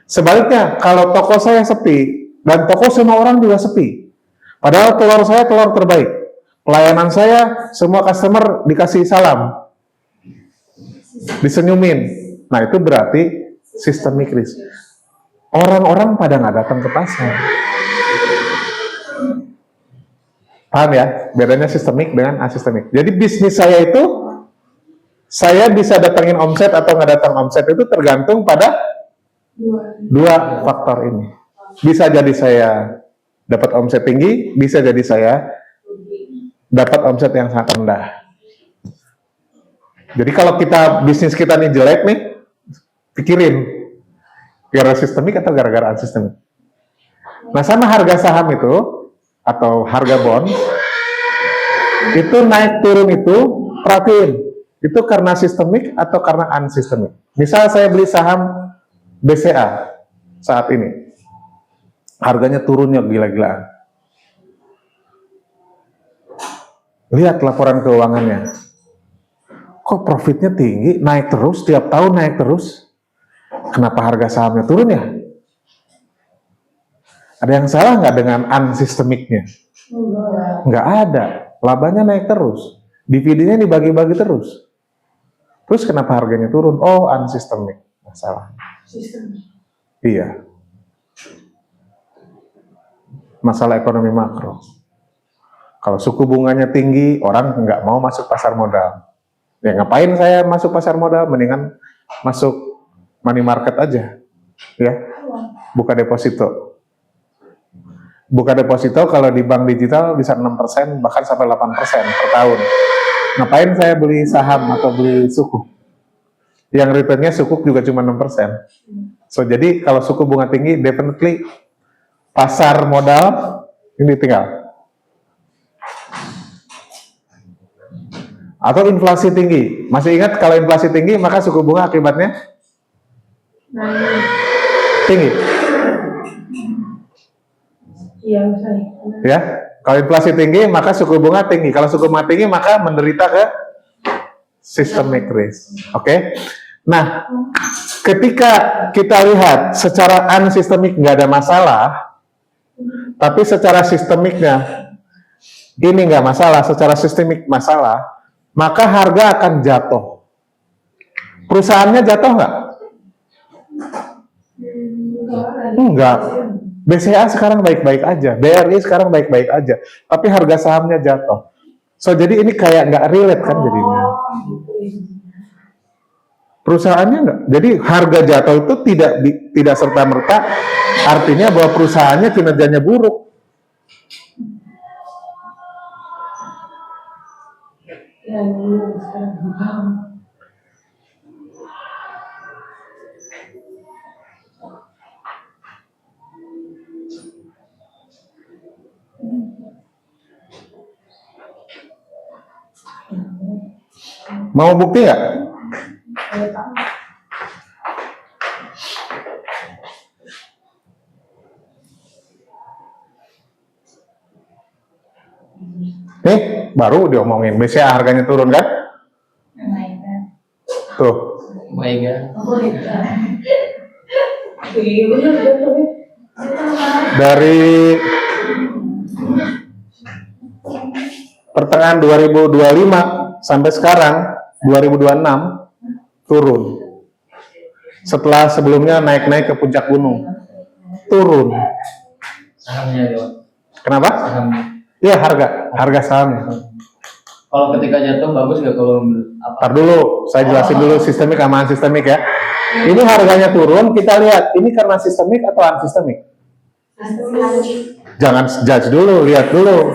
Sebaliknya, kalau toko saya sepi, dan toko semua orang juga sepi, padahal telur saya telur terbaik, pelayanan saya semua customer dikasih salam, disenyumin, nah itu berarti systemic risk. Orang-orang pada nggak datang ke pasar. Paham ya? Bedanya sistemik dengan asistemik. Jadi bisnis saya itu, saya bisa datangin omset atau nggak datang omset itu tergantung pada dua faktor ini. Bisa jadi saya dapat omset tinggi, bisa jadi saya dapat omset yang sangat rendah. Jadi kalau bisnis kita nih jelek nih, pikirin gara-gara sistemik atau gara-gara unsistemik. Nah, sama harga saham itu atau harga bond itu naik turun itu perhatiin. itu karena sistemik atau karena unsistemik? Misal saya beli saham BCA saat ini, harganya turunnya gila-gilaan. Lihat laporan keuangannya. Kok profitnya tinggi, naik terus, tiap tahun naik terus? Kenapa harga sahamnya turun ya? Ada yang salah nggak dengan unsistemiknya? Nggak ada. Labanya naik terus. Dividennya dibagi-bagi terus. Terus kenapa harganya turun? Oh, unsistemik. Masalah. Sistem. Iya. Masalah ekonomi makro. Kalau suku bunganya tinggi, orang nggak mau masuk pasar modal. Ya ngapain saya masuk pasar modal? Mendingan masuk money market aja. Ya. Buka deposito. Buka deposito kalau di bank digital bisa 6%, bahkan sampai 8% per tahun. Ngapain saya beli saham atau beli sukuk? Yang returnnya sukuk juga cuma 6%. So, jadi kalau suku bunga tinggi, definitely pasar modal ini tinggal. Atau inflasi tinggi. Masih ingat kalau inflasi tinggi, maka suku bunga akibatnya tinggi. Iya, misalnya. Ya, kalau inflasi tinggi maka suku bunga tinggi. Kalau suku bunga tinggi maka menderita ke systemic risk. Oke. Nah, ketika kita lihat secara unsistemik nggak ada masalah, tapi secara sistemiknya ini nggak masalah, secara sistemik masalah, maka harga akan jatuh. Perusahaannya jatuh nggak? Enggak. BCA sekarang baik-baik aja, BRI sekarang baik-baik aja, tapi harga sahamnya jatuh. So, jadi ini kayak nggak relate kan jadinya. Perusahaannya nggak. Jadi harga jatuh itu tidak serta-merta artinya bahwa perusahaannya kinerjanya buruk. Ya, sekarang. Mau bukti nggak? Nih, baru diomongin BCA harganya turun kan? Tuh. Baik ya. Dari pertengahan 2025 sampai sekarang 2026 turun. Setelah sebelumnya naik-naik ke puncak gunung, turun. Sahamnya ya. Kenapa? Sahamnya. Iya, harga sahamnya. Kalau ketika jatuh bagus nggak kalau apa? Ntar dulu, saya jelasin dulu sistemik sama unsistemik ya. Ini harganya turun, kita lihat ini karena sistemik atau unsistemik. Jangan judge dulu, lihat dulu.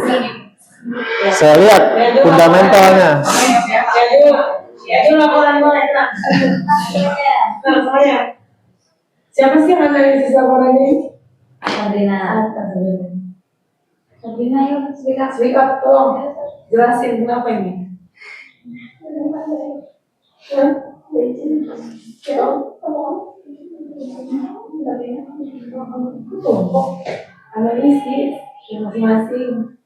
Saya lihat fundamentalnya. Ya, laporan boleh, Kak. Siapa sih yang analisis laporannya ini? Sabrina. Sabrina, yuk Speak up, tolong. Jelasin kenapa ini. Analisis yang masing-masing.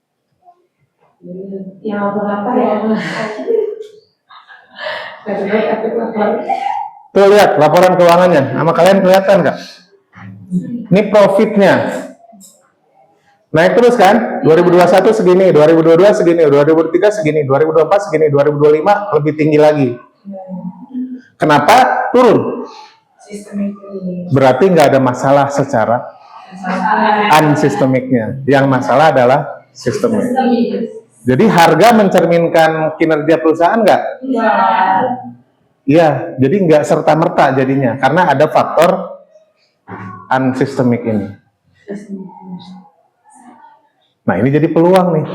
Yang apa-apa ya. Baik, efek laporan. Tuh lihat laporan keuangannya, sama kalian kelihatan nggak? Ini profitnya. Naik terus kan? 2021 segini, 2022 segini, 2023 segini, 2024 segini, 2025 lebih tinggi lagi. Kenapa turun? Sistemik ini. Berarti nggak ada masalah secara unsistemiknya. Yang masalah adalah sistemik. Jadi harga mencerminkan kinerja perusahaan nggak? Iya, jadi nggak serta-merta jadinya. Karena ada faktor unsistemik ini. Nah, ini jadi peluang nih.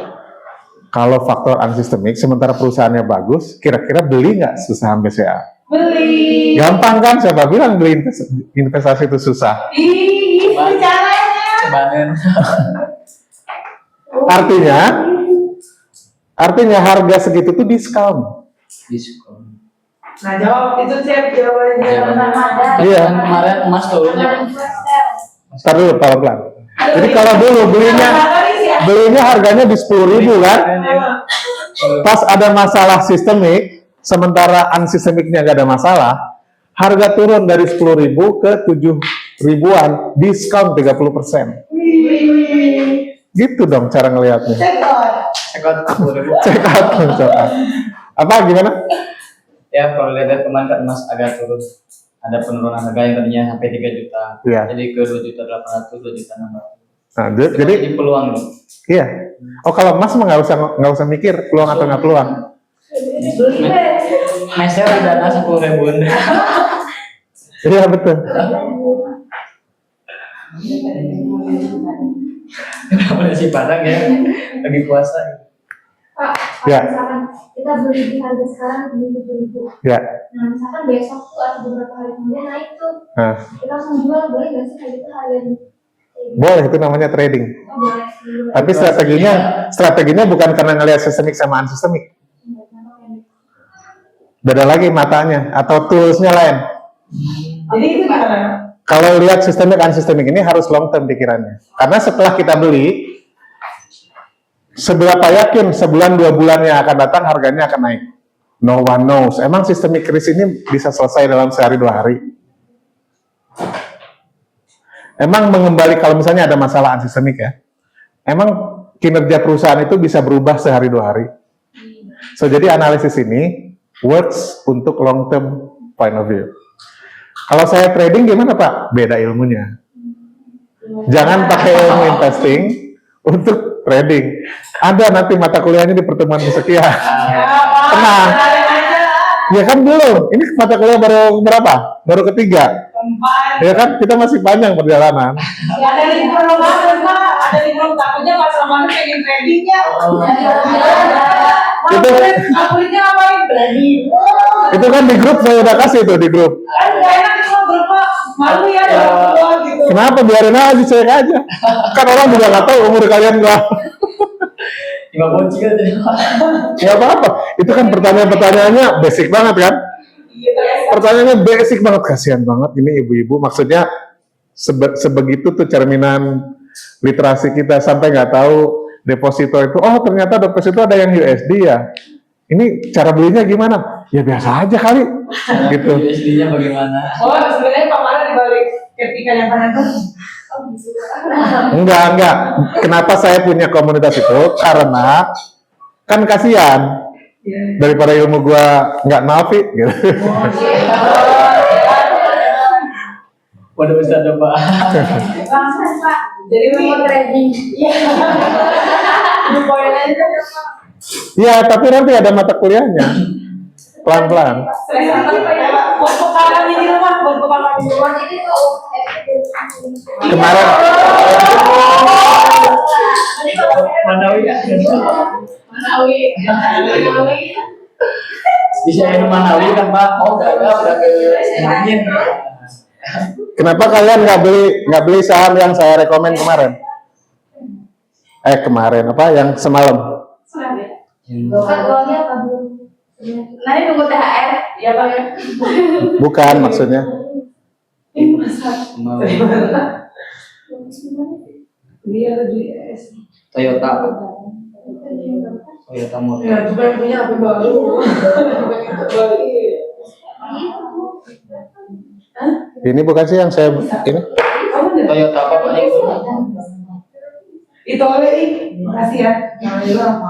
Kalau faktor unsistemik, sementara perusahaannya bagus, kira-kira beli nggak saham BCA? Beli. Gampang kan? Siapa bilang beli investasi itu susah? Ih, itu caranya. Sebagian. Artinya harga segitu tuh diskon. Diskon. Nah jawab itu cek jawabannya. Iya. Kan kemarin emas turunnya. Ntar dulu pelan-pelan. Jadi kalau dulu belinya harganya di 10.000 kan? Pas ada masalah sistemik, sementara unsistemiknya nggak ada masalah, harga turun dari 10.000 ke 7.000-an, diskon 30%. Gitu dong cara ngelihatnya. Sekot 10.000. Check out. Apa gimana? Ya kalau lihat kemarin kan emas agak turun. Ada penurunan harga yang tadinya sampai 3 juta. Iya. Jadi ke 2.800.000, 2.600.000. Nah, Itu jadi jadi peluang nih. iya. Oh kalau emas mah nggak usah mikir peluang atau nggak peluang. Mesnya udah dana 10.000. Iya betul. Kenapa si Padang ya? Lagi puasa. Pak, Ya. misalkan kita beli di harga sekarang di 7.000. Ya. Nah, misalkan besok tuh atau beberapa hari kemudian naik tuh, Nah, kita langsung jual, boleh nggak sih kayak gitu harganya? boleh itu namanya trading. Oh, boleh. Tapi strateginya bukan karena ngelihat sistemik sama unsistemik. Beda lagi matanya atau toolsnya lain. Jadi itu gimana? Kalau lihat sistemik unsistemik ini harus long term pikirannya. Karena setelah kita beli, seberapa yakin sebulan 2 bulan yang akan datang harganya akan naik? No one knows. Emang sistemik risk ini bisa selesai dalam sehari 2 hari? Emang mengembali kalau misalnya ada masalah unsistemik ya? Emang kinerja perusahaan itu bisa berubah sehari 2 hari? So jadi analisis ini works untuk long term point of view. Kalau saya trading gimana Pak? Beda ilmunya. Jangan pakai ilmu investing untuk trading. Ada nanti mata kuliahnya di pertemuan kesekian. Tenang. Ya kan belum. Ini mata kuliah baru berapa? Baru ketiga. Ya kan kita masih panjang perjalanan. Ya ada di belum Pak. Ada di belum takutnya Mas Roman pengen tradingnya. Kulitnya ngapain? Itu kan di grup saya udah kasih tuh di grup. Kan nggak enak itu berapa malu ya berdua gitu. Kenapa biarin aja cek aja. Kan orang juga nggak tahu umur kalian berapa. 5 bonci kan jadi. Ya apa-apa. Itu kan pertanyaan-pertanyaannya basic banget kan. Gitu ya. Pertanyaannya basic banget, kasihan banget ini ibu-ibu. Maksudnya sebegitu tuh cerminan literasi kita sampai nggak tahu deposito itu. Oh ternyata deposito ada yang USD ya. Ini cara belinya gimana? Ya biasa aja kali, gitu. USD-nya bagaimana? Oh sebenarnya Pak Mara dibalik ketika yang kanan tuh. Enggak. Kenapa saya punya komunitas itu? Karena kan kasihan daripada ilmu gua nggak nafi, gitu. Waduh Ustaz Pak. Langsung Pak, Jadi mau trading. poin aja Pak. Ya, tapi nanti ada mata kuliahnya. Pelan-pelan. Buat pekalan di rumah, buat pekalan di rumah. Ini tuh Kemarin Manawi kan? Manawi. Bisa yang Manawi kan Pak? Oh gagal udah ke Senayan. kenapa kalian nggak beli saham yang saya rekomen kemarin? Kemarin apa? Yang semalam? Kan uangnya apa belum? Nanti nunggu THR. Ya Pak. Bukan maksudnya. Dia di Toyota Motor. Ya, juga yang punya HP baru. Ini bukan sih yang saya ini. Toyota apa Pak itu? Itu oleh makasih ya. Jangan juga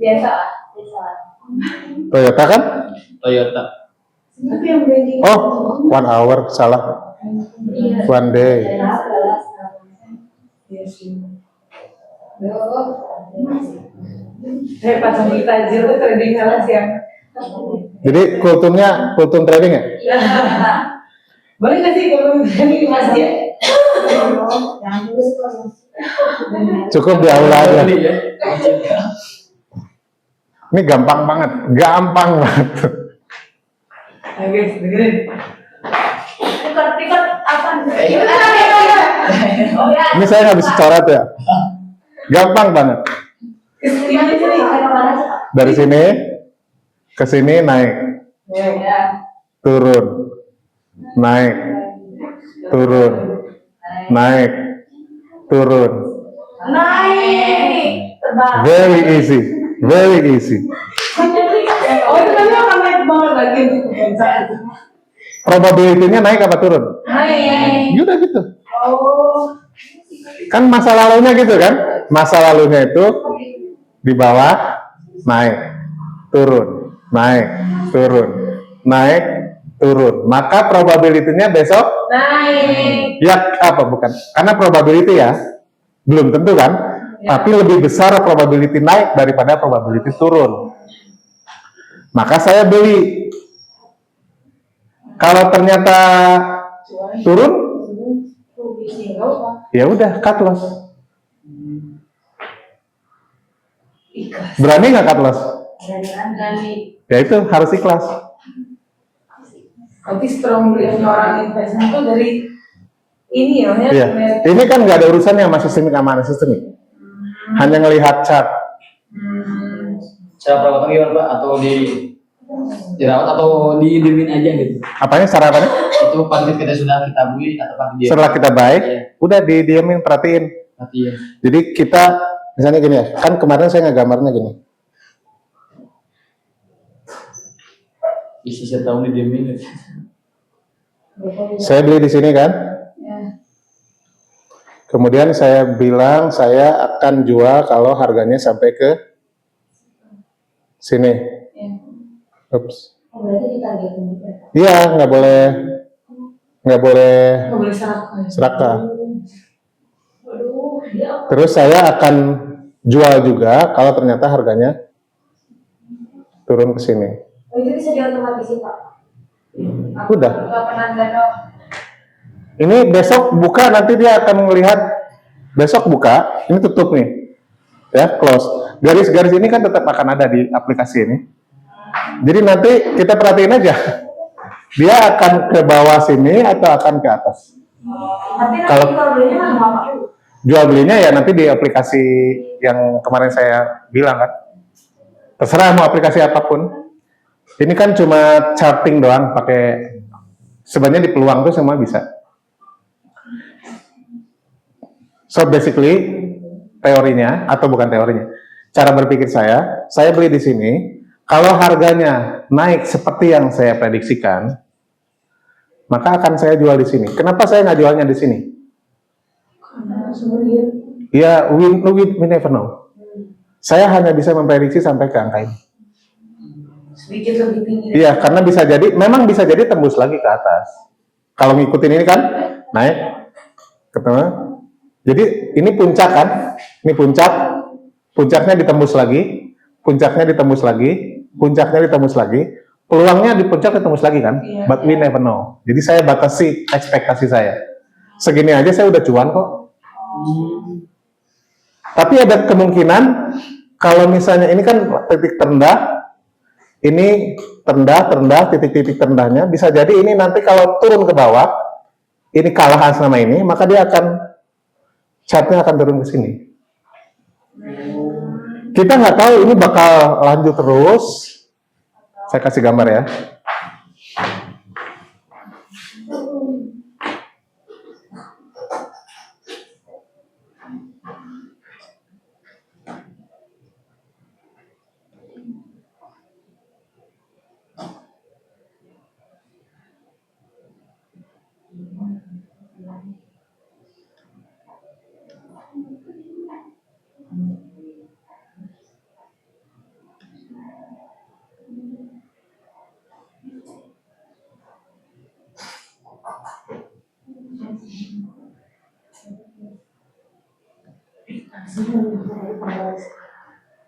Biasa. Toyota kan? Toyota. Tapi yang branding. Oh, 1 hour salah. Iya. 1 day. Iya sih. Pasang kita tajir tuh trading salah sih ya. Jadi kultum trading ya? Boleh nggak sih kalau trading Mas ya? Jangan dulu sih. Cukup di aula aja. Beli ya. Ini gampang banget. Nah guys, dengerin. Record apa? Ini saya nggak bisa coret ya. Gampang banget. Ini sini. Dari sini ke sini naik, Ya. turun, naik, turun, naik, turun. Naik. Terbang. Very easy, very easy. Oh itu tadi akan naik banget lagi untuk kebencanaan. Probability-nya naik apa turun? Naik. Ya udah gitu. Oh. Kan masa lalunya gitu kan? Masa lalunya itu di bawah naik, turun, naik, turun, naik, turun. Maka probability-nya besok Naik. ya apa bukan? Karena probability ya belum tentu kan? Tapi lebih besar probability naik daripada probability turun. Maka saya beli. Kalau ternyata turun, ya udah cut loss. Berani nggak cut loss? Ya itu harus ikhlas. Tapi strong beliefnya orang investment itu dari ini ya. Iya. Ini kan nggak ada urusannya sama sistemik sama sistemik. Hanya ngelihat chart. Cara perawatan gimana Pak? Atau dirawat atau didiemin aja gitu? Apanya cara apanya? Itu pas kita sudah kita beli atau pas dia? Setelah kita buy, Iya. udah didiemin, perhatiin. Iya. Jadi kita misalnya gini ya, kan kemarin saya ngegambarnya gini. Isi setahun didiemin. Saya beli di sini kan. Kemudian saya bilang saya akan jual kalau harganya sampai ke sini. Ups. Berarti ditargetin juga. Iya, nggak boleh Nggak boleh serakah. Waduh, dia Terus saya akan jual juga kalau ternyata harganya turun ke sini. Oh, itu bisa diotomatis Pak. Udah. nggak pernah dong. Ini besok buka nanti dia akan melihat. Besok buka, ini tutup nih, ya close. Garis-garis ini kan tetap akan ada di aplikasi ini. Jadi nanti kita perhatiin aja, dia akan ke bawah sini atau akan ke atas. Tapi nanti Kalau- kalau belinya mana Pak? Jual belinya ya nanti di aplikasi yang kemarin saya bilang kan. Terserah mau aplikasi apapun. Ini kan cuma charting doang, pakai sebenarnya di peluang tuh semua bisa. So basically teorinya atau bukan teorinya, cara berpikir saya beli di sini. Kalau harganya naik seperti yang saya prediksikan, maka akan saya jual di sini. Kenapa saya nggak jualnya di sini? Ya, we never know. Saya hanya bisa memprediksi sampai ke angka ini. Sedikit lebih tinggi. Iya, karena bisa jadi, memang bisa jadi tembus lagi ke atas. Kalau ngikutin ini kan, naik, ketemu. Jadi ini puncak kan, ini puncak, puncaknya ditembus lagi, puncaknya ditembus lagi, puncaknya ditembus lagi, peluangnya di puncak ditembus lagi kan, Iya. but we never know. Jadi saya batasi ekspektasi saya. Segini aja saya udah cuan kok. Tapi ada kemungkinan kalau misalnya ini kan titik terendah, ini terendah, titik-titik terendahnya, bisa jadi ini nanti kalau turun ke bawah, ini kalah sama ini, maka dia akan chartnya akan turun ke sini. Kita nggak tahu ini bakal lanjut terus. Saya kasih gambar ya.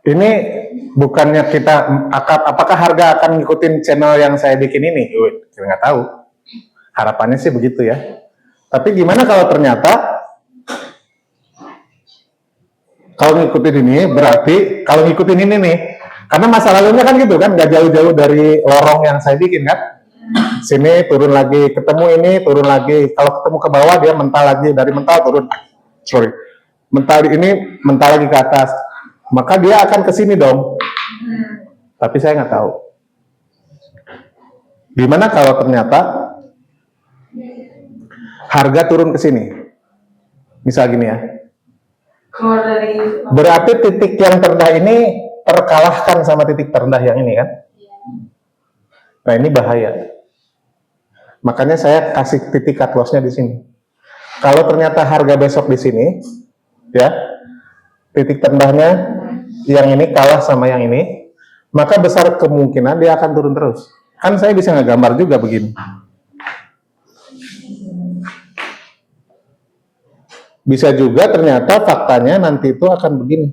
Ini bukannya kita apakah harga akan ngikutin channel yang saya bikin ini? Saya nggak tahu. Harapannya sih begitu ya. Tapi gimana kalau ternyata kalau ngikutin ini berarti kalau ngikutin ini nih, karena masa lalunya kan gitu kan, nggak jauh-jauh dari lorong yang saya bikin kan. Sini turun lagi, ketemu ini turun lagi. Kalau ketemu ke bawah dia mental lagi, dari mental turun. Mental ini mental lagi ke atas. Maka dia akan ke sini dong. Tapi saya nggak tahu. Gimana kalau ternyata harga turun ke sini? Misal gini ya. Keluar dari Berarti titik yang terendah ini terkalahkan sama titik terendah yang ini kan? Nah ini bahaya. Makanya saya kasih titik cut loss-nya di sini. Kalau ternyata harga besok di sini, ya titik terendahnya yang ini kalah sama yang ini, maka besar kemungkinan dia akan turun terus. Kan saya bisa ngegambar juga begini. Bisa juga ternyata faktanya nanti itu akan begini.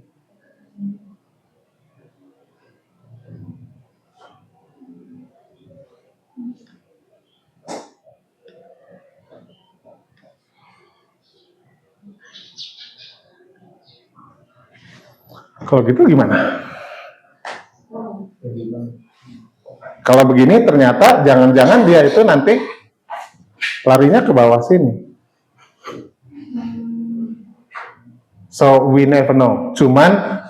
Kalau gitu gimana? Kalau begini ternyata jangan-jangan dia itu nanti larinya ke bawah sini. So we never know. Cuman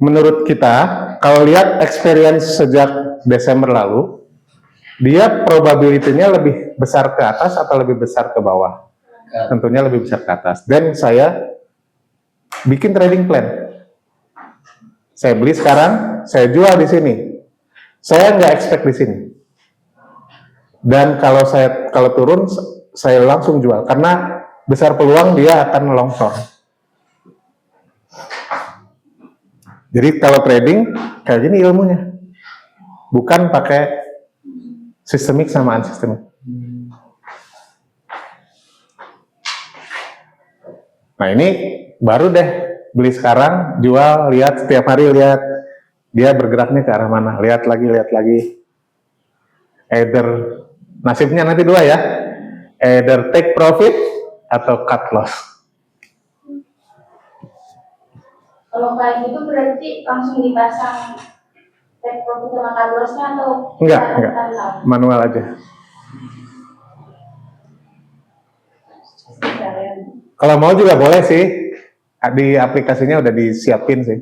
menurut kita kalau lihat experience sejak Desember lalu, dia probability-nya lebih besar ke atas atau lebih besar ke bawah? Tentunya lebih besar ke atas. Dan saya bikin trading plan. Saya beli sekarang, saya jual di sini. Saya nggak expect di sini. Dan kalau turun, saya langsung jual karena besar peluang dia akan longsor. Jadi kalau trading kayak gini ilmunya, bukan pakai sistemik sama unsistemik. Nah ini baru deh beli sekarang, jual, lihat setiap hari, lihat dia bergeraknya ke arah mana, lihat lagi. Either nasibnya nanti dua ya, either take profit atau cut loss. Kalau kayak gitu berarti langsung dipasang take profit sama cut loss-nya atau Enggak, manual aja. Kalau mau juga boleh sih, di aplikasinya udah disiapin sih.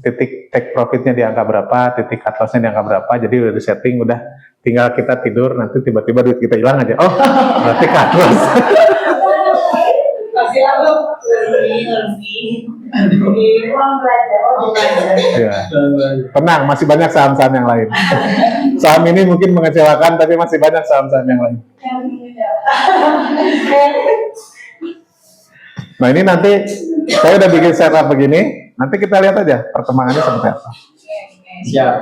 Titik take profitnya di angka berapa, titik cut loss-nya di angka berapa, jadi udah di setting, udah tinggal kita tidur, nanti tiba-tiba duit kita hilang aja. Oh, berarti cut loss. kasih aku Uang belajar. Oh, Ya. Tenang, masih banyak saham-saham yang lain. Saham ini mungkin mengecewakan, tapi masih banyak saham-saham yang lain. Nah ini nanti saya udah bikin setup begini, nanti kita lihat aja perkembangannya seperti apa. Siap.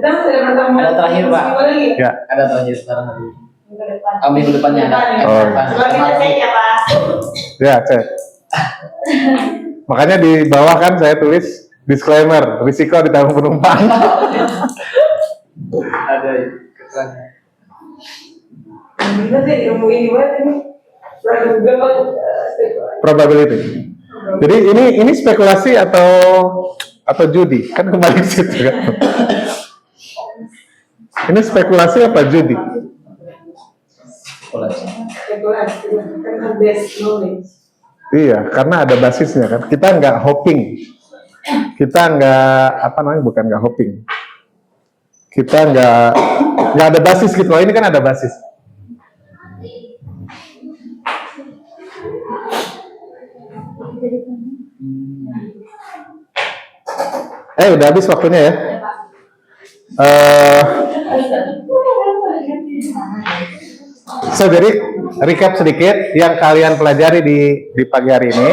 kita masih ada pertemuan. Ada terakhir, Pak. Minggu lagi. Ya, Ada terakhir sekarang hari ini. minggu depan. Minggu depannya ada. Oh. Coba kita cek ya Pak. ya cek. Makanya di bawah kan saya tulis disclaimer, risiko ditanggung penumpang. Ada keterangan. Bisa sih ilmu ini banget ini. Berarti juga Pak. Probability. Jadi ini spekulasi atau judi? Kan kembali ke situ kan. Ini spekulasi apa judi? Spekulasi kan base knowledge. Iya, karena ada basisnya kan. Kita nggak hoping. Kita nggak bukan nggak hoping. Kita nggak ada basis gitu. Ini kan ada basis. Udah habis waktunya ya. Jadi recap sedikit yang kalian pelajari di pagi hari ini,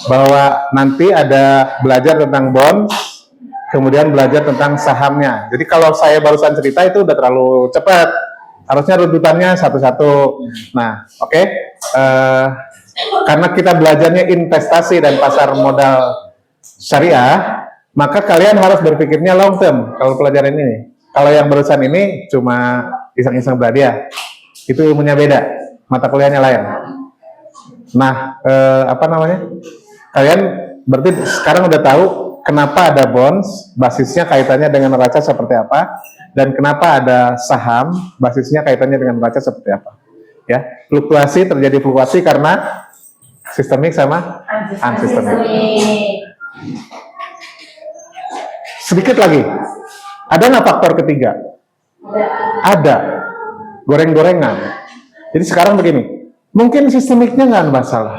bahwa nanti ada belajar tentang bonds, kemudian belajar tentang sahamnya. Jadi kalau saya barusan cerita itu udah terlalu cepat, harusnya runtutannya satu-satu. Nah, oke. Karena kita belajarnya investasi dan pasar modal syariah, maka kalian harus berpikirnya long term kalau pelajaran ini. Kalau yang barusan ini cuma iseng-iseng belajar, itu ilmunya beda, mata kuliahnya lain. Nah, kalian berarti sekarang udah tahu kenapa ada bonds, basisnya kaitannya dengan neraca seperti apa, dan kenapa ada saham, basisnya kaitannya dengan neraca seperti apa. Ya, terjadi fluktuasi karena sistemik sama unsistemik. Sedikit lagi, ada nggak faktor ketiga? Ada. goreng-gorengan. Jadi sekarang begini, mungkin sistemiknya nggak ada masalah.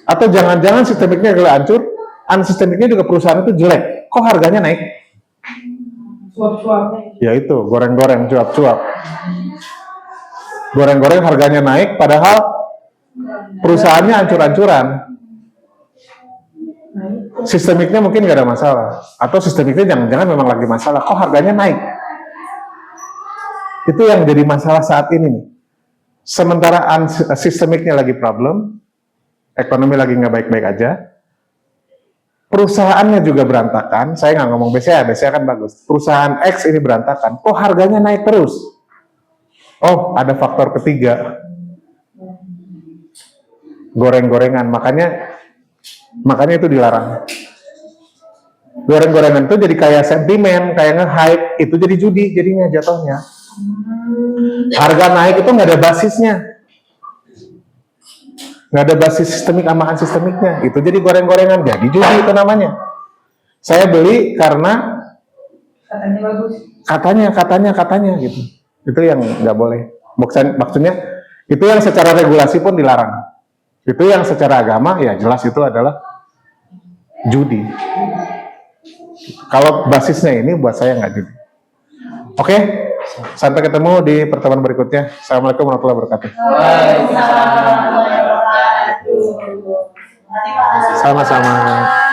Atau jangan-jangan sistemiknya juga hancur, unsistemiknya juga perusahaan itu jelek. Kok harganya naik? Suap-suap. Ya itu, goreng-goreng, cuap-cuap. Goreng-goreng harganya naik, padahal perusahaannya hancur-hancuran. Sistemiknya mungkin nggak ada masalah. Atau sistemiknya jangan-jangan memang lagi masalah. Kok harganya naik? Itu yang jadi masalah saat ini nih. Sementara sistemiknya lagi problem, ekonomi lagi nggak baik-baik aja, perusahaannya juga berantakan. Saya nggak ngomong BCA, BCA kan bagus. Perusahaan X ini berantakan, kok harganya naik terus? Oh, ada faktor ketiga, goreng-gorengan. Makanya itu dilarang. Goreng-gorengan itu jadi kayak sentimen, kayak nge-hype, itu jadi judi jadinya jatuhnya. Harga naik itu nggak ada basisnya, nggak ada basis sistemik sama sistemiknya. Itu jadi goreng-gorengan, jadi judi itu namanya. Saya beli karena Katanya bagus. katanya gitu. Itu yang nggak boleh. Maksudnya itu yang secara regulasi pun dilarang. Itu yang secara agama ya jelas itu adalah judi. Kalau basisnya ini buat saya nggak judi. Oke, sampai ketemu di pertemuan berikutnya. Assalamualaikum warahmatullahi wabarakatuh. Waalaikumsalam warahmatullahi wabarakatuh. Sama-sama.